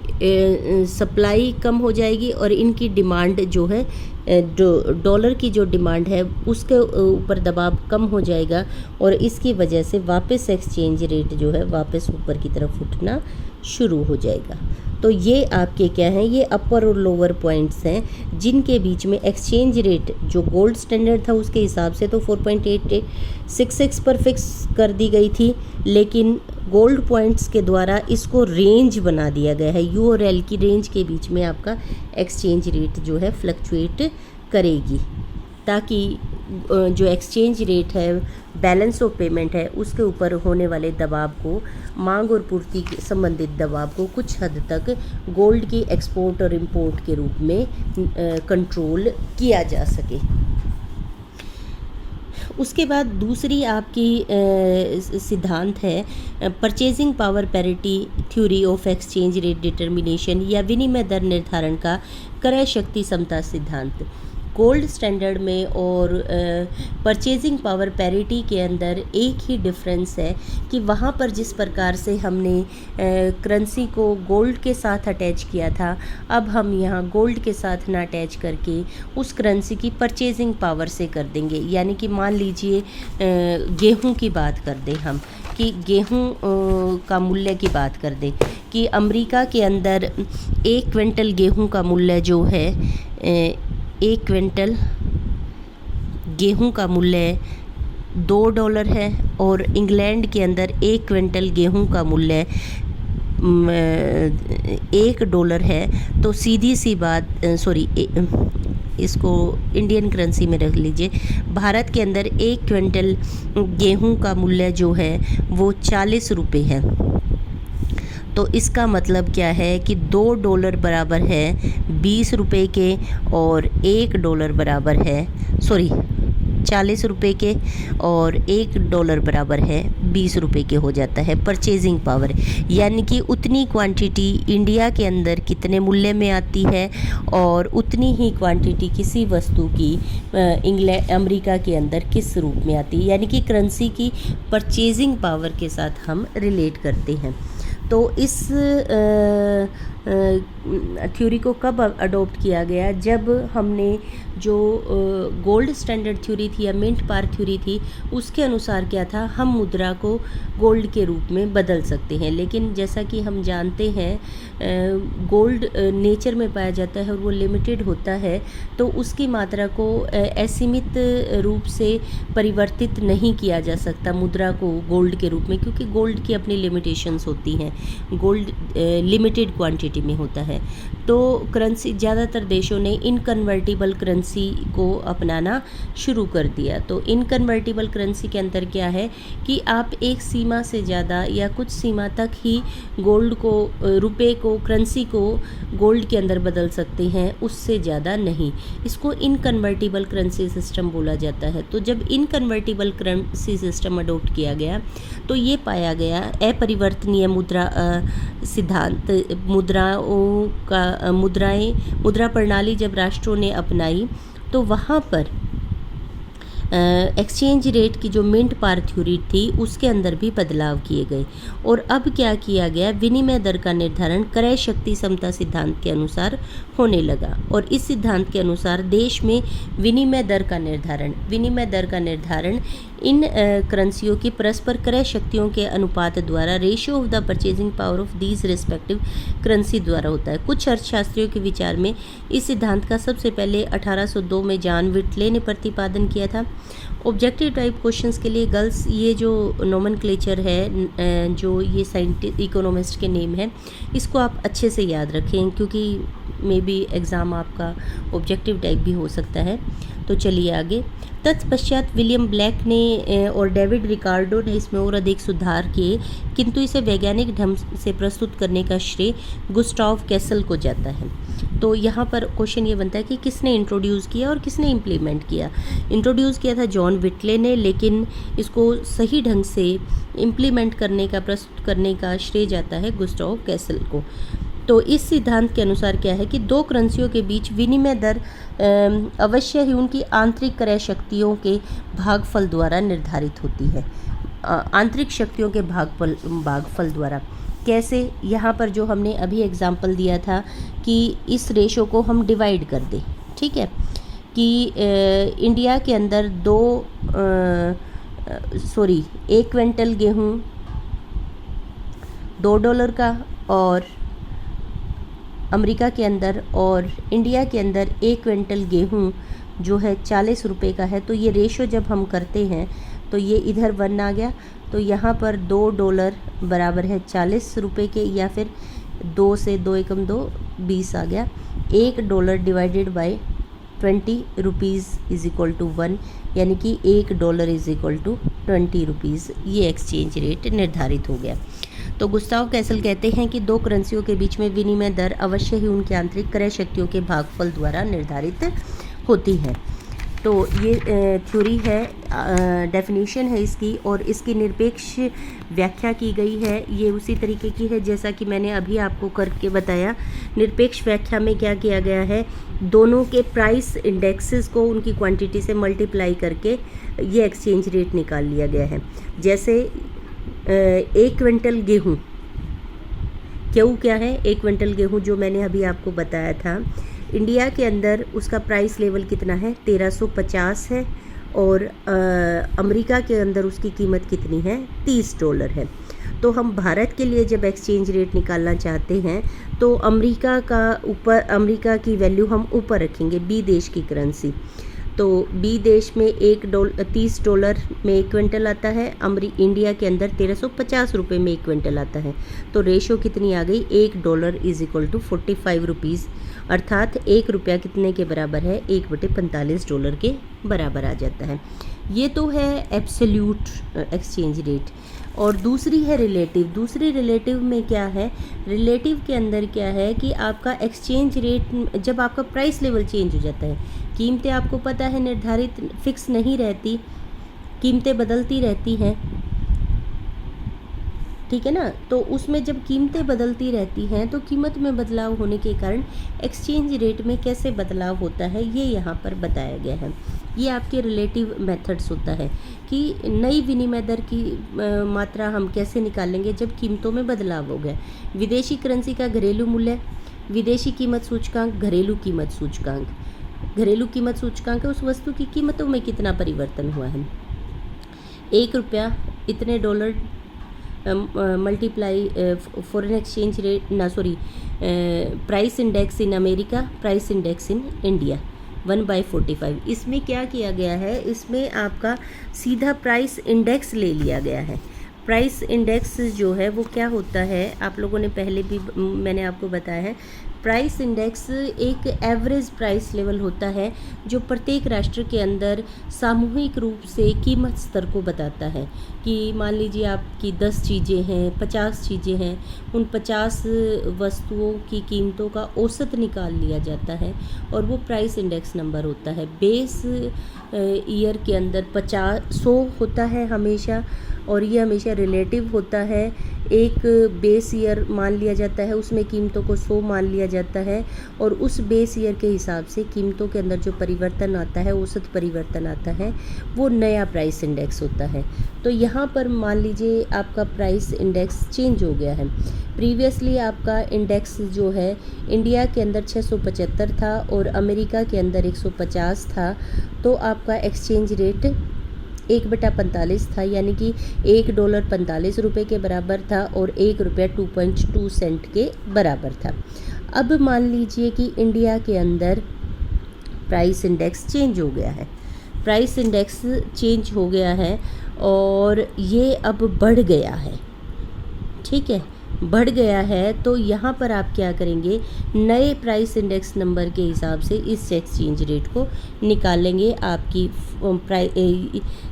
सप्लाई कम हो जाएगी और इनकी डिमांड जो है डॉलर की जो डिमांड है उसके ऊपर दबाव कम हो जाएगा और इसकी वजह से वापस एक्सचेंज रेट जो है वापस ऊपर की तरफ उठना शुरू हो जाएगा। तो ये आपके क्या हैं? ये अपर और लोअर पॉइंट्स हैं जिनके बीच में एक्सचेंज रेट जो गोल्ड स्टैंडर्ड था उसके हिसाब से तो 4.866 पर फिक्स कर दी गई थी, लेकिन गोल्ड पॉइंट्स के द्वारा इसको रेंज बना दिया गया है। यू और एल की रेंज के बीच में आपका एक्सचेंज रेट जो है फ्लक्चुएट करेगी, ताकि जो एक्सचेंज रेट है, बैलेंस ऑफ पेमेंट है, उसके ऊपर होने वाले दबाव को, मांग और पूर्ति के संबंधित दबाव को कुछ हद तक गोल्ड की एक्सपोर्ट और इंपोर्ट के रूप में कंट्रोल किया जा सके। उसके बाद दूसरी आपकी सिद्धांत है purchasing power parity theory of exchange rate determination या विनिमय दर निर्धारण का क्रय शक्ति समता सिद्धांत। गोल्ड स्टैंडर्ड में और परचेजिंग पावर पैरिटी के अंदर एक ही डिफरेंस है कि वहाँ पर जिस प्रकार से हमने करेंसी को गोल्ड के साथ अटैच किया था, अब हम यहाँ गोल्ड के साथ ना अटैच करके उस करेंसी की परचेजिंग पावर से कर देंगे। यानी कि मान लीजिए गेहूं की बात कर दें हम, कि गेहूं का मूल्य की बात कर दें कि अमेरिका के अंदर 1 क्विंटल गेहूं का मूल्य जो है 1 क्विंटल गेहूं का मूल्य $2 है, और इंग्लैंड के अंदर 1 क्विंटल गेहूं का मूल्य $1 है। तो सीधी सी बात इसको इंडियन करेंसी में रख लीजिए, भारत के अंदर 1 क्विंटल गेहूं का मूल्य जो है वो 40 रुपये है। तो इसका मतलब क्या है कि $2 बराबर है 20 रुपये के, और $1 बराबर है 40 रुपये के, और $1 बराबर है 20 रुपये के हो जाता है परचेजिंग पावर। यानी कि उतनी क्वांटिटी इंडिया के अंदर कितने मूल्य में आती है और उतनी ही क्वांटिटी किसी वस्तु की अमेरिका के अंदर किस रूप में आती है, यानी कि करेंसी की परचेजिंग पावर के साथ हम रिलेट करते हैं। तो इस थ्योरी को कब अडॉप्ट किया गया, जब हमने जो गोल्ड स्टैंडर्ड थ्योरी थी या मिंट पार थ्योरी थी उसके अनुसार क्या था, हम मुद्रा को गोल्ड के रूप में बदल सकते हैं। लेकिन जैसा कि हम जानते हैं गोल्ड नेचर में पाया जाता है और वो लिमिटेड होता है, तो उसकी मात्रा को असीमित रूप से परिवर्तित नहीं किया जा सकता मुद्रा को गोल्ड के रूप में, क्योंकि गोल्ड की अपनी लिमिटेशंस होती हैं, गोल्ड लिमिटेड क्वांटिटी में होता है। तो करेंसी ज़्यादातर देशों ने इनकन्वर्टिबल करेंसी को अपनाना शुरू कर दिया। तो इनकन्वर्टिबल करेंसी के अंदर क्या है कि आप एक सीमा से ज़्यादा या कुछ सीमा तक ही गोल्ड को रुपए को करेंसी को गोल्ड के अंदर बदल सकते हैं, उससे ज़्यादा नहीं। इसको इनकन्वर्टिबल करेंसी सिस्टम बोला जाता है। तो जब इनकन्वर्टिबल करेंसी सिस्टम अडॉप्ट किया गया तो ये पाया गया अपरिवर्तनीय मुद्रा सिद्धांत मुद्रा प्रणाली जब राष्ट्रों ने अपनाई तो वहाँ पर एक्सचेंज रेट की जो मिंट पार थ्योरी थी उसके अंदर भी बदलाव किए गए। और अब क्या किया गया, विनिमय दर का निर्धारण क्रय शक्ति समता सिद्धांत के अनुसार होने लगा। और इस सिद्धांत के अनुसार देश में विनिमय दर का निर्धारण इन करेंसियों की परस्पर क्रय शक्तियों के अनुपात द्वारा ratio of the purchasing power of these respective currency द्वारा होता है। कुछ अर्थशास्त्रियों के विचार में इस सिद्धांत का सबसे पहले 1802 में जॉन व्हिटले ने प्रतिपादन किया था। ऑब्जेक्टिव टाइप क्वेश्चंस के लिए गर्ल्स ये जो नोमेनक्लेचर है, जो ये इकोनॉमिस्ट के नेम है, इसको आप अच्छे से याद रखें क्योंकि मे बी एग्ज़ाम आपका ऑब्जेक्टिव टाइप भी हो सकता है। तो चलिए आगे। तत्पश्चात विलियम ब्लैक ने और डेविड रिकार्डो ने इसमें और अधिक सुधार किए, किंतु इसे वैज्ञानिक ढंग से प्रस्तुत करने का श्रेय गुस्टाव कैसल को जाता है। तो यहाँ पर क्वेश्चन ये बनता है कि किसने इंट्रोड्यूस किया और किसने इम्प्लीमेंट किया। इंट्रोड्यूस किया था जॉन व्हिटले ने, लेकिन इसको सही ढंग से इम्प्लीमेंट करने का, प्रस्तुत करने का श्रेय जाता है गुस्टाव कैसल को। तो इस सिद्धांत के अनुसार क्या है कि दो करेंसियों के बीच विनिमय दर अवश्य ही उनकी आंतरिक क्रय शक्तियों के भागफल द्वारा निर्धारित होती है। आंतरिक शक्तियों के भागफल द्वारा कैसे, यहाँ पर जो हमने अभी एग्जाम्पल दिया था कि इस रेशो को हम डिवाइड कर दें, ठीक है, कि इंडिया के अंदर 1 क्विंटल गेहूँ $2 का, और अमेरिका के अंदर और इंडिया के अंदर 1 क्विंटल गेहूँ जो है 40 रुपये का है। तो ये रेशो जब हम करते हैं तो ये इधर 1 आ गया, तो यहाँ पर $2 बराबर है 40 रुपये के, या फिर 2 से 2 एकम 2 20 आ गया। $1 divided by 20 rupees is equal to 1, यानी कि $1 इज इक्वल टू 20 रुपीज़। ये एक्सचेंज रेट निर्धारित हो गया। तो गुस्ताव कैसल कहते हैं कि दो करेंसियों के बीच में विनिमय दर अवश्य ही उनकी आंतरिक क्रय शक्तियों के भागफल द्वारा निर्धारित होती है। तो ये थ्योरी है, डेफिनेशन है इसकी, और इसकी निरपेक्ष व्याख्या की गई है। ये उसी तरीके की है जैसा कि मैंने अभी आपको करके बताया। निरपेक्ष व्याख्या में क्या किया गया है, दोनों के प्राइस इंडेक्सेस को उनकी क्वांटिटी से मल्टीप्लाई करके ये एक्सचेंज रेट निकाल लिया गया है। जैसे 1 क्विंटल गेहूँ, क्यों क्या है, 1 क्विंटल गेहूँ जो मैंने अभी आपको बताया था, इंडिया के अंदर उसका प्राइस लेवल कितना है, 1350 है, और अमेरिका के अंदर उसकी कीमत कितनी है, $30 है। तो हम भारत के लिए जब एक्सचेंज रेट निकालना चाहते हैं तो अमेरिका की वैल्यू हम ऊपर रखेंगे, बी देश की करेंसी। तो बी देश में $30 में 1 क्विंटल आता है, इंडिया के अंदर 1350 रुपये में 1 क्विंटल आता है। तो रेशो कितनी आ गई, $1 = 45 रुपीज़, अर्थात 1 रुपया कितने के बराबर है, $1/45 के बराबर आ जाता है। ये तो है एब्सोल्यूट एक्सचेंज रेट। और दूसरी है रिलेटिव। दूसरी रिलेटिव में क्या है, रिलेटिव के अंदर क्या है कि आपका एक्सचेंज रेट, जब आपका प्राइस लेवल चेंज हो जाता है, कीमतें आपको पता है निर्धारित फिक्स नहीं रहती, कीमतें बदलती रहती हैं, ठीक है ना। तो उसमें जब कीमतें बदलती रहती हैं तो कीमत में बदलाव होने के कारण एक्सचेंज रेट में कैसे बदलाव होता है ये यहाँ पर बताया गया है। ये आपके रिलेटिव मेथड्स होता है कि नई विनिमय दर की मात्रा हम कैसे निकालेंगे जब कीमतों में बदलाव हो गया। विदेशी करेंसी का घरेलू मूल्य, विदेशी कीमत सूचकांक, घरेलू कीमत सूचकांक। घरेलू कीमत सूचकांक उस वस्तु की कीमतों में कितना परिवर्तन हुआ है। 1 रुपया इतने dollar multiply foreign exchange rate price index in America, price index in India 1/45। इसमें क्या किया गया है, इसमें आपका सीधा प्राइस इंडेक्स ले लिया गया है। प्राइस इंडेक्स जो है वो क्या होता है, आप लोगों ने पहले भी मैंने आपको बताया है। प्राइस इंडेक्स एक एवरेज प्राइस लेवल होता है जो प्रत्येक राष्ट्र के अंदर सामूहिक रूप से कीमत स्तर को बताता है कि मान लीजिए आपकी 10 चीज़ें हैं, 50 चीज़ें हैं, उन 50 वस्तुओं की कीमतों का औसत निकाल लिया जाता है और वो प्राइस इंडेक्स नंबर होता है। बेस ईयर के अंदर 100 होता है हमेशा, और ये हमेशा रिलेटिव होता है। एक बेस ईयर मान लिया जाता है, उसमें कीमतों को 100 मान लिया जाता है, और उस बेस ईयर के हिसाब से कीमतों के अंदर जो परिवर्तन आता है, औसत परिवर्तन आता है, वो नया प्राइस इंडेक्स होता है। तो यहाँ पर मान लीजिए आपका प्राइस इंडेक्स चेंज हो गया है। प्रीवियसली आपका इंडेक्स जो है इंडिया के अंदर 675 था और अमेरिका के अंदर 150 था, तो आपका एक्सचेंज रेट 1/45 था, यानी कि $1 45 रुपये के बराबर था और 1 रुपया 2.2 सेंट के बराबर था। अब मान लीजिए कि इंडिया के अंदर प्राइस इंडेक्स चेंज हो गया है, प्राइस इंडेक्स चेंज हो गया है और ये अब बढ़ गया है, ठीक है, बढ़ गया है। तो यहाँ पर आप क्या करेंगे, नए प्राइस इंडेक्स नंबर के हिसाब से इस एक्सचेंज रेट को निकालेंगे। आपकी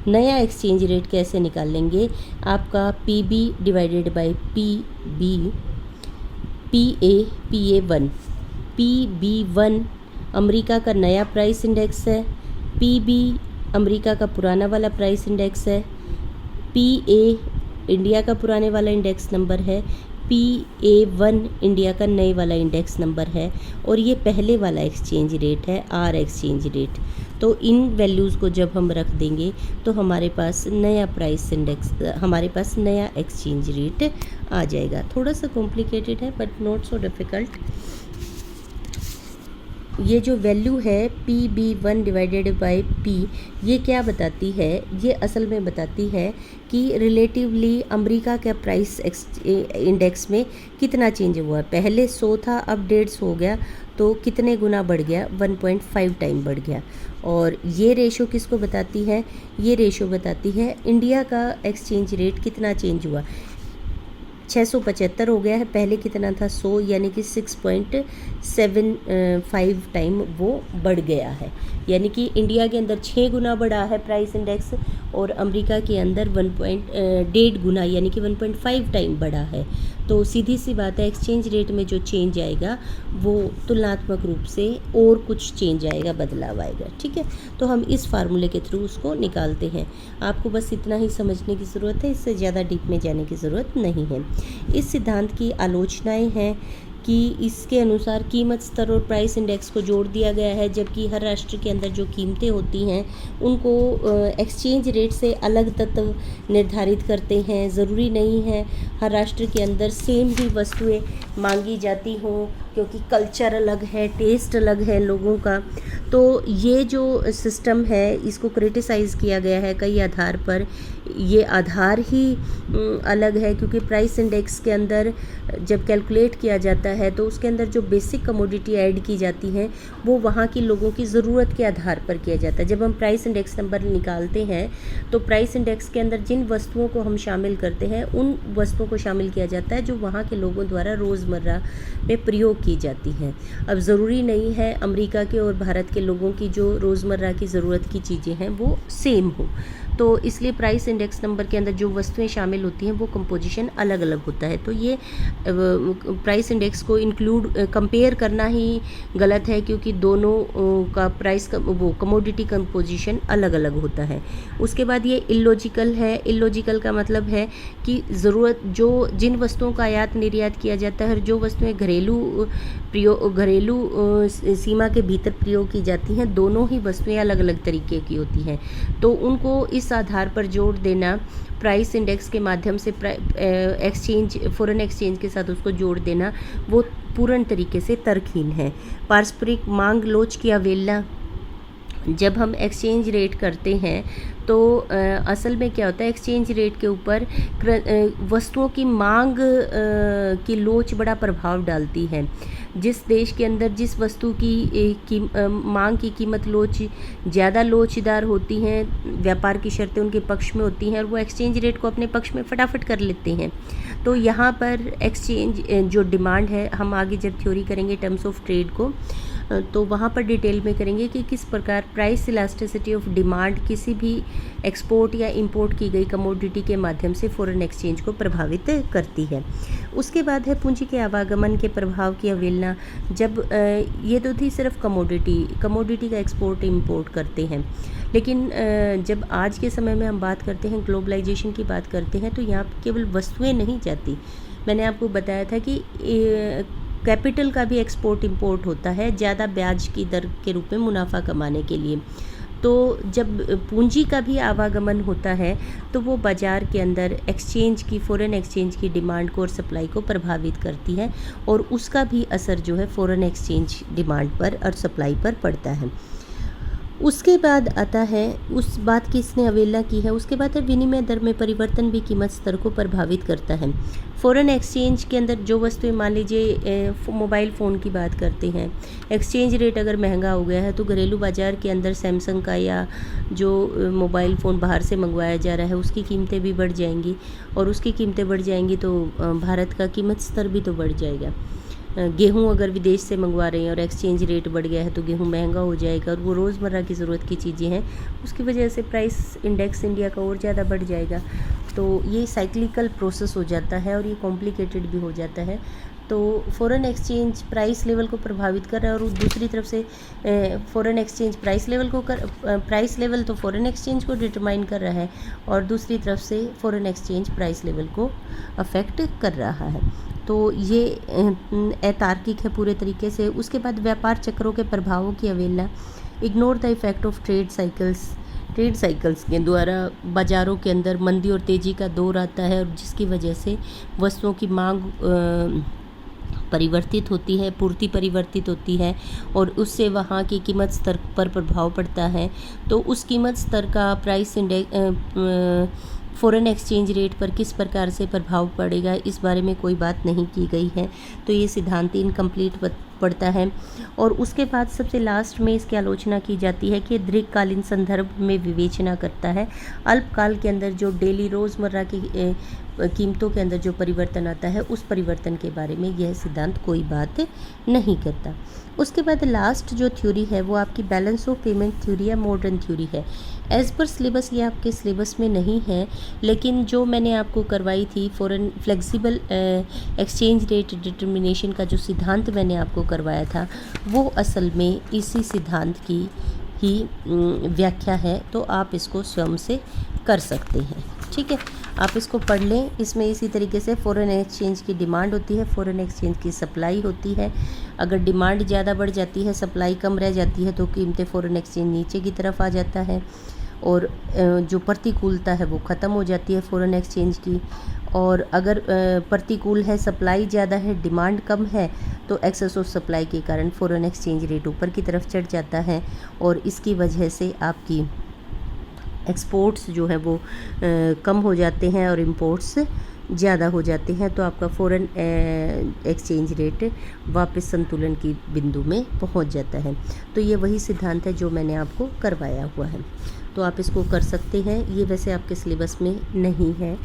नया एक्सचेंज रेट कैसे निकालेंगे, आपका PB divided by PB, PA1, PB1 America का नया प्राइस इंडेक्स है, PB अमेरिका का पुराना वाला प्राइस इंडेक्स है, PA इंडिया का पुराने वाला इंडेक्स नंबर है, PA1 इंडिया का नए वाला इंडेक्स नंबर है, और ये पहले वाला एक्सचेंज रेट है, R एक्सचेंज रेट। तो इन वैल्यूज़ को जब हम रख देंगे तो हमारे पास नया प्राइस इंडेक्स, हमारे पास नया एक्सचेंज रेट आ जाएगा। थोड़ा सा कॉम्प्लिकेटेड है बट नॉट सो डिफ़िकल्ट। ये जो वैल्यू है PB1 डिवाइडेड बाय P, ये क्या बताती है, ये असल में बताती है कि रिलेटिवली अमेरिका का प्राइस इंडेक्स में कितना चेंज हुआ है। पहले 100 था, अब 150 हो गया, तो कितने गुना बढ़ गया, 1.5 टाइम बढ़ गया। और ये रेशो किसको बताती है, ये रेशो बताती है इंडिया का एक्सचेंज रेट कितना चेंज हुआ। 675 हो गया है, पहले कितना था 100, यानी कि 6.75 टाइम वो बढ़ गया है। यानी कि इंडिया के अंदर 6 गुना बढ़ा है प्राइस इंडेक्स और अमेरिका के अंदर 1.5 गुना यानी कि 1.5 टाइम बढ़ा है। तो सीधी सी बात है, एक्सचेंज रेट में जो चेंज आएगा वो तुलनात्मक रूप से और कुछ चेंज आएगा, बदलाव आएगा। ठीक है, तो हम इस फार्मूले के थ्रू उसको निकालते हैं। आपको बस इतना ही समझने की ज़रूरत है, इससे ज़्यादा डीप में जाने की ज़रूरत नहीं है। इस सिद्धांत की आलोचनाएं हैं कि इसके अनुसार कीमत स्तर और प्राइस इंडेक्स को जोड़ दिया गया है, जबकि हर राष्ट्र के अंदर जो कीमतें होती हैं उनको एक्सचेंज रेट से अलग तत्व निर्धारित करते हैं। ज़रूरी नहीं है हर राष्ट्र के अंदर सेम ही वस्तुएं मांगी जाती हों, क्योंकि कल्चर अलग है, टेस्ट अलग है लोगों का। तो ये जो सिस्टम है इसको क्रिटिसाइज़ किया गया है कई आधार पर। ये आधार ही अलग है, क्योंकि प्राइस इंडेक्स के अंदर जब कैलकुलेट किया जाता है तो उसके अंदर जो बेसिक कमोडिटी ऐड की जाती हैं वो वहाँ की लोगों की ज़रूरत के आधार पर किया जाता है। जब हम प्राइस इंडेक्स नंबर निकालते हैं तो प्राइस इंडेक्स के अंदर जिन वस्तुओं को हम शामिल करते हैं उन वस्तुओं को शामिल किया जाता है जो वहाँ के लोगों द्वारा रोज़मर्रा में प्रयोग की जाती हैं। अब ज़रूरी नहीं है अमेरिका के और भारत के लोगों की जो रोज़मर्रा की ज़रूरत की चीज़ें हैं वो सेम हो, तो इसलिए प्राइस इंडेक्स नंबर के अंदर जो वस्तुएं शामिल होती हैं वो कंपोजिशन अलग अलग होता है। तो ये प्राइस इंडेक्स को कंपेयर करना ही गलत है, क्योंकि दोनों का प्राइस का वो कमोडिटी कंपोजिशन अलग अलग होता है। उसके बाद ये इलॉजिकल है। इलॉजिकल का मतलब है कि ज़रूरत जो जिन वस्तुओं का आयात निर्यात किया जाता है और जो वस्तुएं घरेलू सीमा के भीतर प्रयोग की जाती हैं, दोनों ही वस्तुएं अलग अलग तरीके की होती हैं। तो उनको इस आधार पर जोड़ देना, प्राइस इंडेक्स के माध्यम से फॉरेन एक्सचेंज के साथ उसको जोड़ देना, वो पूर्ण तरीके से तर्कहीन है। पारस्परिक मांग लोच की अवहेलना। जब हम एक्सचेंज रेट करते हैं तो असल में क्या होता है, एक्सचेंज रेट के ऊपर वस्तुओं की मांग की लोच बड़ा प्रभाव डालती है। जिस देश के अंदर जिस वस्तु की मांग की कीमत ज़्यादा लोचदार होती हैं, व्यापार की शर्तें उनके पक्ष में होती हैं और वो एक्सचेंज रेट को अपने पक्ष में फटाफट कर लेते हैं। तो यहाँ पर एक्सचेंज जो डिमांड है, हम आगे जब थ्योरी करेंगे टर्म्स ऑफ ट्रेड को तो वहाँ पर डिटेल में करेंगे कि किस प्रकार प्राइस इलास्टिसिटी ऑफ डिमांड किसी भी एक्सपोर्ट या इंपोर्ट की गई कमोडिटी के माध्यम से फॉरेन एक्सचेंज को प्रभावित करती है। उसके बाद है पूंजी के आवागमन के प्रभाव की अवहेलना। जब ये तो थी सिर्फ कमोडिटी का एक्सपोर्ट इंपोर्ट करते हैं, लेकिन जब आज के समय में हम बात करते हैं, ग्लोबलाइजेशन की बात करते हैं, तो यहाँ केवल वस्तुएं नहीं जाती। मैंने आपको बताया था कि कैपिटल का भी एक्सपोर्ट इंपोर्ट होता है ज़्यादा ब्याज की दर के रूप में मुनाफा कमाने के लिए। तो जब पूंजी का भी आवागमन होता है तो वो बाज़ार के अंदर फॉरेन एक्सचेंज की डिमांड को और सप्लाई को प्रभावित करती है, और उसका भी असर जो है फॉरेन एक्सचेंज डिमांड पर और सप्लाई पर पड़ता है। उसके बाद आता है, उस बात की इसने अवहेलना की है, उसके बाद है विनिमय दर में परिवर्तन भी कीमत स्तर को प्रभावित करता है। फॉरेन एक्सचेंज के अंदर जो वस्तुएं, मान लीजिए मोबाइल फ़ोन की बात करते हैं, एक्सचेंज रेट अगर महंगा हो गया है तो घरेलू बाज़ार के अंदर सैमसंग का या जो मोबाइल फ़ोन बाहर से मंगवाया जा रहा है उसकी कीमतें भी बढ़ जाएंगी, और उसकी कीमतें बढ़ जाएंगी तो भारत का कीमत स्तर भी तो बढ़ जाएगा। गेहूं अगर विदेश से मंगवा रहे हैं और एक्सचेंज रेट बढ़ गया है तो गेहूं महंगा हो जाएगा, और वो रोज़मर्रा की ज़रूरत की चीज़ें हैं, उसकी वजह से प्राइस इंडेक्स इंडिया का और ज़्यादा बढ़ जाएगा। तो ये साइक्लिकल प्रोसेस हो जाता है और ये कॉम्प्लिकेटेड भी हो जाता है। तो फॉरेन एक्सचेंज प्राइस लेवल को प्रभावित कर रहा है, और दूसरी तरफ से फॉरेन एक्सचेंज प्राइस लेवल तो फॉरेन एक्सचेंज को डिटरमाइन कर रहा है, और दूसरी तरफ से फॉरेन एक्सचेंज प्राइस लेवल को अफेक्ट कर रहा है। तो ये अतार्किक है पूरे तरीके से। उसके बाद व्यापार चक्रों के प्रभावों की अवहेलना। Ignore the effect of trade cycles के द्वारा बाज़ारों के अंदर मंदी और तेज़ी का दौर आता है, और जिसकी वजह से वस्तुओं की मांग परिवर्तित होती है, पूर्ति परिवर्तित होती है, और उससे वहाँ की कीमत स्तर पर प्रभाव पड़ता है। तो उस कीमत स्तर का price index foreign exchange rate पर किस प्रकार से प्रभाव पड़ेगा, इस बारे में कोई बात नहीं की गई है। तो ये सिद्धांत इनकम्प्लीट पड़ता है। और उसके बाद सबसे लास्ट में इसकी आलोचना की जाती है कि दीर्घकालीन संदर्भ में विवेचना करता है। अल्पकाल के अंदर जो डेली रोज़मर्रा की कीमतों के अंदर जो परिवर्तन आता है, उस परिवर्तन के बारे में यह सिद्धांत कोई बात नहीं करता। उसके बाद लास्ट जो थ्योरी है वो आपकी बैलेंस ऑफ पेमेंट थ्योरी या मॉडर्न थ्योरी है। एज़ पर सिलेबस ये आपके सिलेबस में नहीं है, लेकिन जो मैंने आपको करवाई थी foreign flexible exchange rate determination का जो सिद्धांत मैंने आपको करवाया था, वो असल में इसी सिद्धांत की ही व्याख्या है। तो आप इसको स्वयं से कर सकते हैं, ठीक है। आप इसको पढ़ लें। इसमें इसी तरीके से फ़ॉरेन एक्सचेंज की डिमांड होती है, फ़ॉरेन एक्सचेंज की सप्लाई होती है। अगर डिमांड ज़्यादा बढ़ जाती है, सप्लाई कम रह जाती है, तो कीमतें फ़ॉरेन एक्सचेंज नीचे की तरफ आ जाता है और जो प्रतिकूलता है वो ख़त्म हो जाती है फ़ॉरेन एक्सचेंज की। और अगर प्रतिकूल है, सप्लाई ज़्यादा है, डिमांड कम है, तो एक्सेस ऑफ सप्लाई के कारण फ़ॉरेन एक्सचेंज रेट ऊपर की तरफ चढ़ जाता है और इसकी वजह से आपकी एक्सपोर्ट्स जो है वो कम हो जाते हैं और इंपोर्ट्स ज़्यादा हो जाते हैं। तो आपका फ़ॉरेन एक्सचेंज रेट वापस संतुलन की बिंदु में पहुंच जाता है। तो ये वही सिद्धांत है जो मैंने आपको करवाया हुआ है, तो आप इसको कर सकते हैं। ये वैसे आपके सिलेबस में नहीं है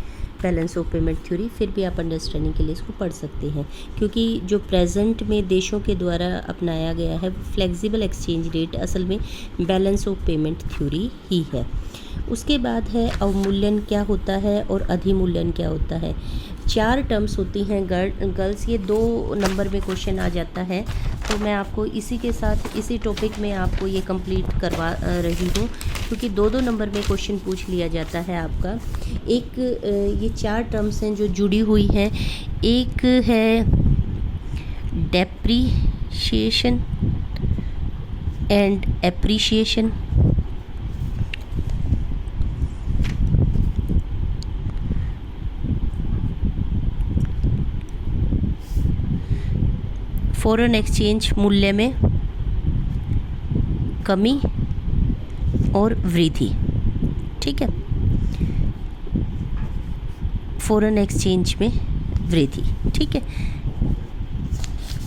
बैलेंस ऑफ पेमेंट थ्योरी, फिर भी आप अंडरस्टैंडिंग के लिए इसको पढ़ सकते हैं, क्योंकि जो प्रेजेंट में देशों के द्वारा अपनाया गया है फ्लेक्सिबल एक्सचेंज रेट असल में बैलेंस ऑफ पेमेंट थ्योरी ही है। उसके बाद है अवमूल्यन क्या होता है और अधिमूल्यन क्या होता है। 4 टर्म्स होती हैं गर्ल्स, ये 2 नंबर में क्वेश्चन आ जाता है, तो मैं आपको इसी के साथ इसी टॉपिक में आपको ये कंप्लीट करवा रही हूँ, क्योंकि 2-2 नंबर में क्वेश्चन पूछ लिया जाता है आपका। एक ये 4 टर्म्स हैं जो जुड़ी हुई हैं। एक है depreciation and appreciation, foreign exchange मूल्य में कमी और वृद्धि, ठीक है, फ़ॉरेन एक्सचेंज में वृद्धि, ठीक है।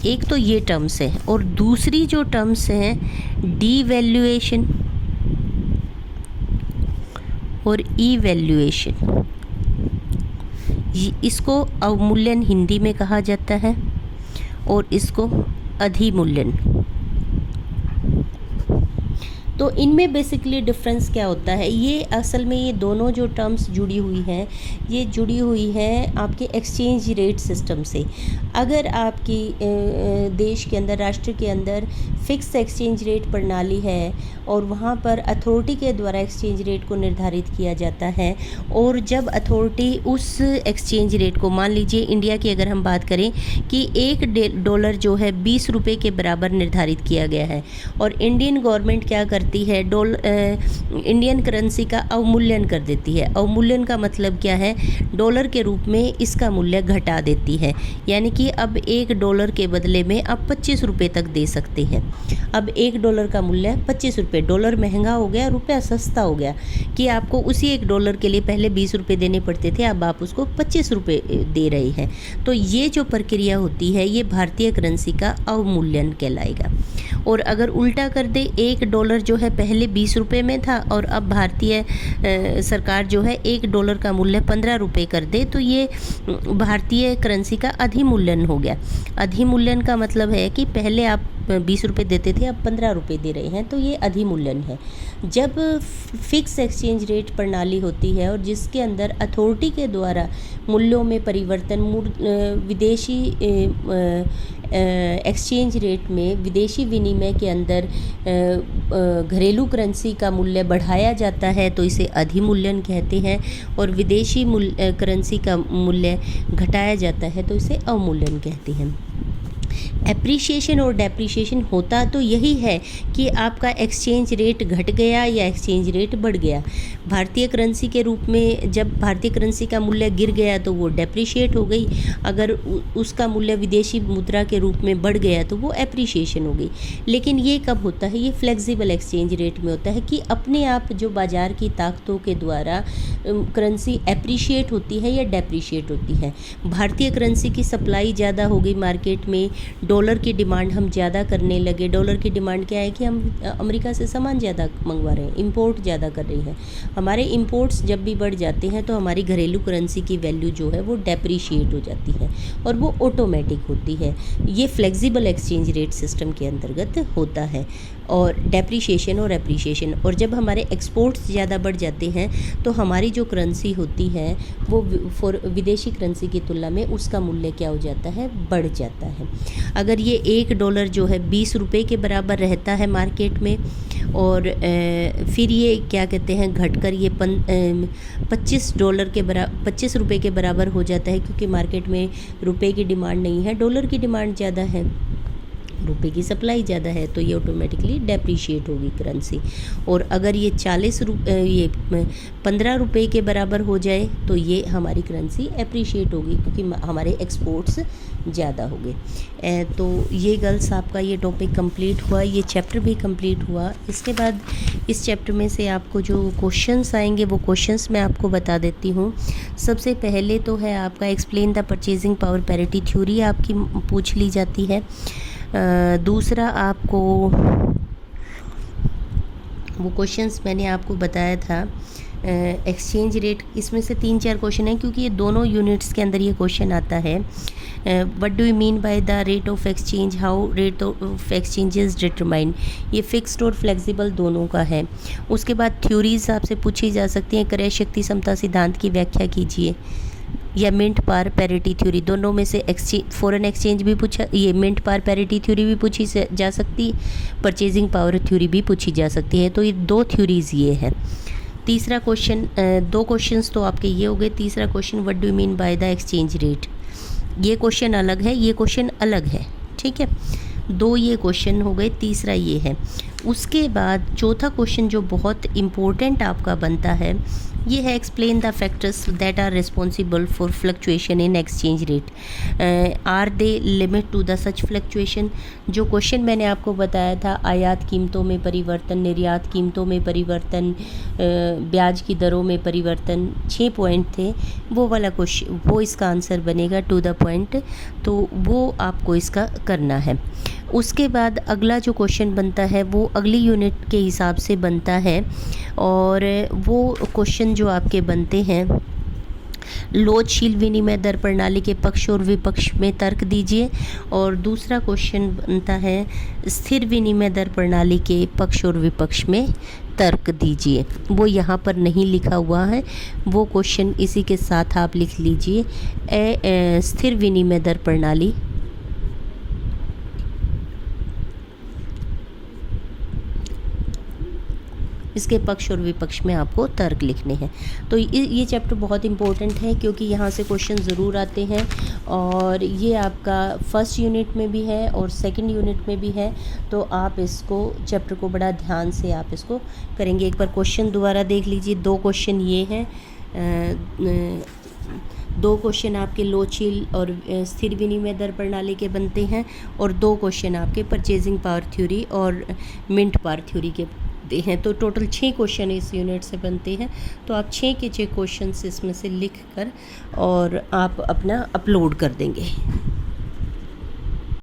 एक तो ये टर्म्स है और दूसरी जो टर्म्स हैं डीवैल्यूएशन और ईवैल्यूएशन, इसको अवमूल्यन हिंदी में कहा जाता है और इसको अधिमूल्यन। तो इनमें बेसिकली डिफरेंस क्या होता है, ये असल में ये दोनों जो टर्म्स जुड़ी हुई हैं, ये जुड़ी हुई है आपके एक्सचेंज रेट सिस्टम से। अगर आपकी देश के अंदर, राष्ट्र के अंदर फिक्स एक्सचेंज रेट प्रणाली है और वहाँ पर अथॉरिटी के द्वारा एक्सचेंज रेट को निर्धारित किया जाता है, और जब अथॉरिटी उस एक्सचेंज रेट को, मान लीजिए इंडिया की अगर हम बात करें कि $1 जो है 20 रुपये के बराबर निर्धारित किया गया है, और इंडियन गवर्नमेंट क्या करती है, इंडियन करेंसी का अवमूल्यन कर देती है। अवमूल्यन का मतलब क्या है, डॉलर के रूप में इसका मूल्य घटा देती है, यानी कि अब $1 के बदले में आप 25 रुपये तक दे सकते हैं। अब $1 का मूल्य 25 रुपये, डॉलर महंगा हो गया, रुपया सस्ता हो गया, कि आपको उसी $1 के लिए पहले 20 रुपये देने पड़ते थे, अब आप उसको 25 रुपये दे रहे हैं। तो ये जो प्रक्रिया होती है ये भारतीय करेंसी का अवमूल्यन कहलाएगा। और अगर उल्टा कर दे, $1 जो है पहले 20 रुपये में था और अब भारतीय सरकार जो है $1 का मूल्य 15 रुपये कर दे, तो ये भारतीय करेंसी का अधिमूल्यन हो गया। अधिमूल्यन का मतलब है कि पहले आप 20 रुपये देते थे, अब 15 रुपये दे रहे हैं, तो ये अधिमूल्यन है। जब फिक्स एक्सचेंज रेट प्रणाली होती है और जिसके अंदर अथॉरिटी के द्वारा मूल्यों में परिवर्तन, विदेशी एक्सचेंज रेट में विदेशी विनिमय के अंदर घरेलू करेंसी का मूल्य बढ़ाया जाता है, तो इसे अधिमूल्यन कहते हैं, और विदेशी करेंसी का मूल्य घटाया जाता है तो इसे अवमूल्यन कहते हैं। एप्रीशिएशन और डेप्रीशिएशन होता तो यही है कि आपका एक्सचेंज रेट घट गया या एक्सचेंज रेट बढ़ गया। भारतीय करेंसी के रूप में जब भारतीय करेंसी का मूल्य गिर गया तो वो डेप्रीशिएट हो गई, अगर उसका मूल्य विदेशी मुद्रा के रूप में बढ़ गया तो वो एप्रीशिएशन हो गई। लेकिन ये कब होता है, ये फ्लेक्सिबल एक्सचेंज रेट में होता है कि अपने आप जो बाज़ार की ताकतों के द्वारा करेंसी एप्रीशिएट होती है या डेप्रीशिएट होती है। भारतीय करेंसी की सप्लाई ज़्यादा हो गई मार्केट में, डॉलर की डिमांड हम ज़्यादा करने लगे। डॉलर की डिमांड क्या है कि हम अमेरिका से सामान ज़्यादा मंगवा रहे हैं, इंपोर्ट ज़्यादा कर रही है। हमारे इंपोर्ट्स जब भी बढ़ जाते हैं तो हमारी घरेलू करेंसी की वैल्यू जो है वो डेप्रीशिएट हो जाती है और वो ऑटोमेटिक होती है। ये फ्लेक्सिबल एक्सचेंज रेट सिस्टम के अंतर्गत होता है, और डेप्रीशिएशन और एप्रीशिएशन। और जब हमारे एक्सपोर्ट्स ज़्यादा बढ़ जाते हैं तो हमारी जो करेंसी होती है वो विदेशी करेंसी की तुलना में उसका मूल्य क्या हो जाता है, बढ़ जाता है। अगर ये $1 जो है 20 रुपये के बराबर रहता है मार्केट में, और फिर ये क्या कहते हैं घटकर ये $25 के बराबर, $25 के बराबर हो जाता है, क्योंकि मार्केट में रुपए की डिमांड नहीं है, डॉलर की डिमांड ज़्यादा है, रुपए की सप्लाई ज़्यादा है, तो ये ऑटोमेटिकली डेप्रीशिएट होगी करेंसी। और अगर ये 15 रुपये के बराबर हो जाए तो ये हमारी करेंसी एप्रीशिएट होगी, क्योंकि हमारे एक्सपोर्ट्स ज़्यादा हो गए। तो ये गर्ल्स आपका ये टॉपिक कंप्लीट हुआ, ये चैप्टर भी कंप्लीट हुआ। इसके बाद इस चैप्टर में से आपको जो क्वेश्चंस आएंगे वो क्वेश्चंस मैं आपको बता देती हूँ। सबसे पहले तो है आपका explain the purchasing power parity theory आपकी पूछ ली जाती है। दूसरा आपको वो क्वेश्चंस मैंने आपको बताया था एक्सचेंज रेट, इसमें से 3-4 क्वेश्चन हैं, क्योंकि ये दोनों यूनिट्स के अंदर ये क्वेश्चन आता है। What do you mean by the rate of exchange, how rate of exchange is determine, ये फिक्स्ड और फ्लेक्सिबल दोनों का है। उसके बाद थ्योरीज आपसे पूछी जा सकती हैं। क्रय शक्ति समता सिद्धांत की व्याख्या कीजिए, या मिंट पार पैरिटी थ्योरी, दोनों में से फॉरेन एक्सचेंज भी पूछा, ये मिंट पार पैरिटी थ्योरी भी पूछी जा सकती, परचेजिंग पावर थ्योरी भी पूछी जा सकती है। तो ये 2 थ्योरीज ये है। तीसरा क्वेश्चन, 2 क्वेश्चंस तो आपके ये हो गए। तीसरा question what do you mean by the exchange rate, ये क्वेश्चन अलग है, ये क्वेश्चन अलग है, ठीक है। 2 ये क्वेश्चन हो गए, तीसरा ये है। उसके बाद चौथा क्वेश्चन जो बहुत इम्पोर्टेंट आपका बनता है ये है explain the factors that are responsible for fluctuation in exchange rate, are they limit to the such fluctuation. जो क्वेश्चन मैंने आपको बताया था, आयात कीमतों में परिवर्तन, निर्यात कीमतों में परिवर्तन, ब्याज की दरों में परिवर्तन, 6 पॉइंट थे, वो वाला क्वेश्चन, वो इसका आंसर बनेगा टू द पॉइंट, तो वो आपको इसका करना है। उसके बाद अगला जो क्वेश्चन बनता है वो अगली यूनिट के हिसाब से बनता है, और वो क्वेश्चन जो आपके बनते हैं, लोचशील विनिमय दर प्रणाली के पक्ष और विपक्ष में तर्क दीजिए। और दूसरा क्वेश्चन बनता है स्थिर विनिमय दर प्रणाली के पक्ष और विपक्ष में तर्क दीजिए। वो यहाँ पर नहीं लिखा हुआ है, वो क्वेश्चन इसी के साथ आप लिख लीजिए। स्थिर विनिमय दर प्रणाली इसके पक्ष और विपक्ष में आपको तर्क लिखने हैं। तो ये चैप्टर बहुत इंपॉर्टेंट है, क्योंकि यहाँ से क्वेश्चन ज़रूर आते हैं, और ये आपका फर्स्ट यूनिट में भी है और सेकंड यूनिट में भी है। तो आप इसको चैप्टर को बड़ा ध्यान से आप इसको करेंगे। एक बार क्वेश्चन दोबारा देख लीजिए। 2 क्वेश्चन ये हैं, 2 क्वेश्चन आपके लोचशील और स्थिर विनिमय दर प्रणाली के बनते हैं, और 2 क्वेश्चन आपके परचेजिंग पावर थ्योरी और मिंट पावर थ्योरी के हैं। तो टोटल 6 क्वेश्चन इस यूनिट से बनते हैं। तो आप 6 के 6 क्वेश्चन इसमें से लिख कर और आप अपना अपलोड कर देंगे।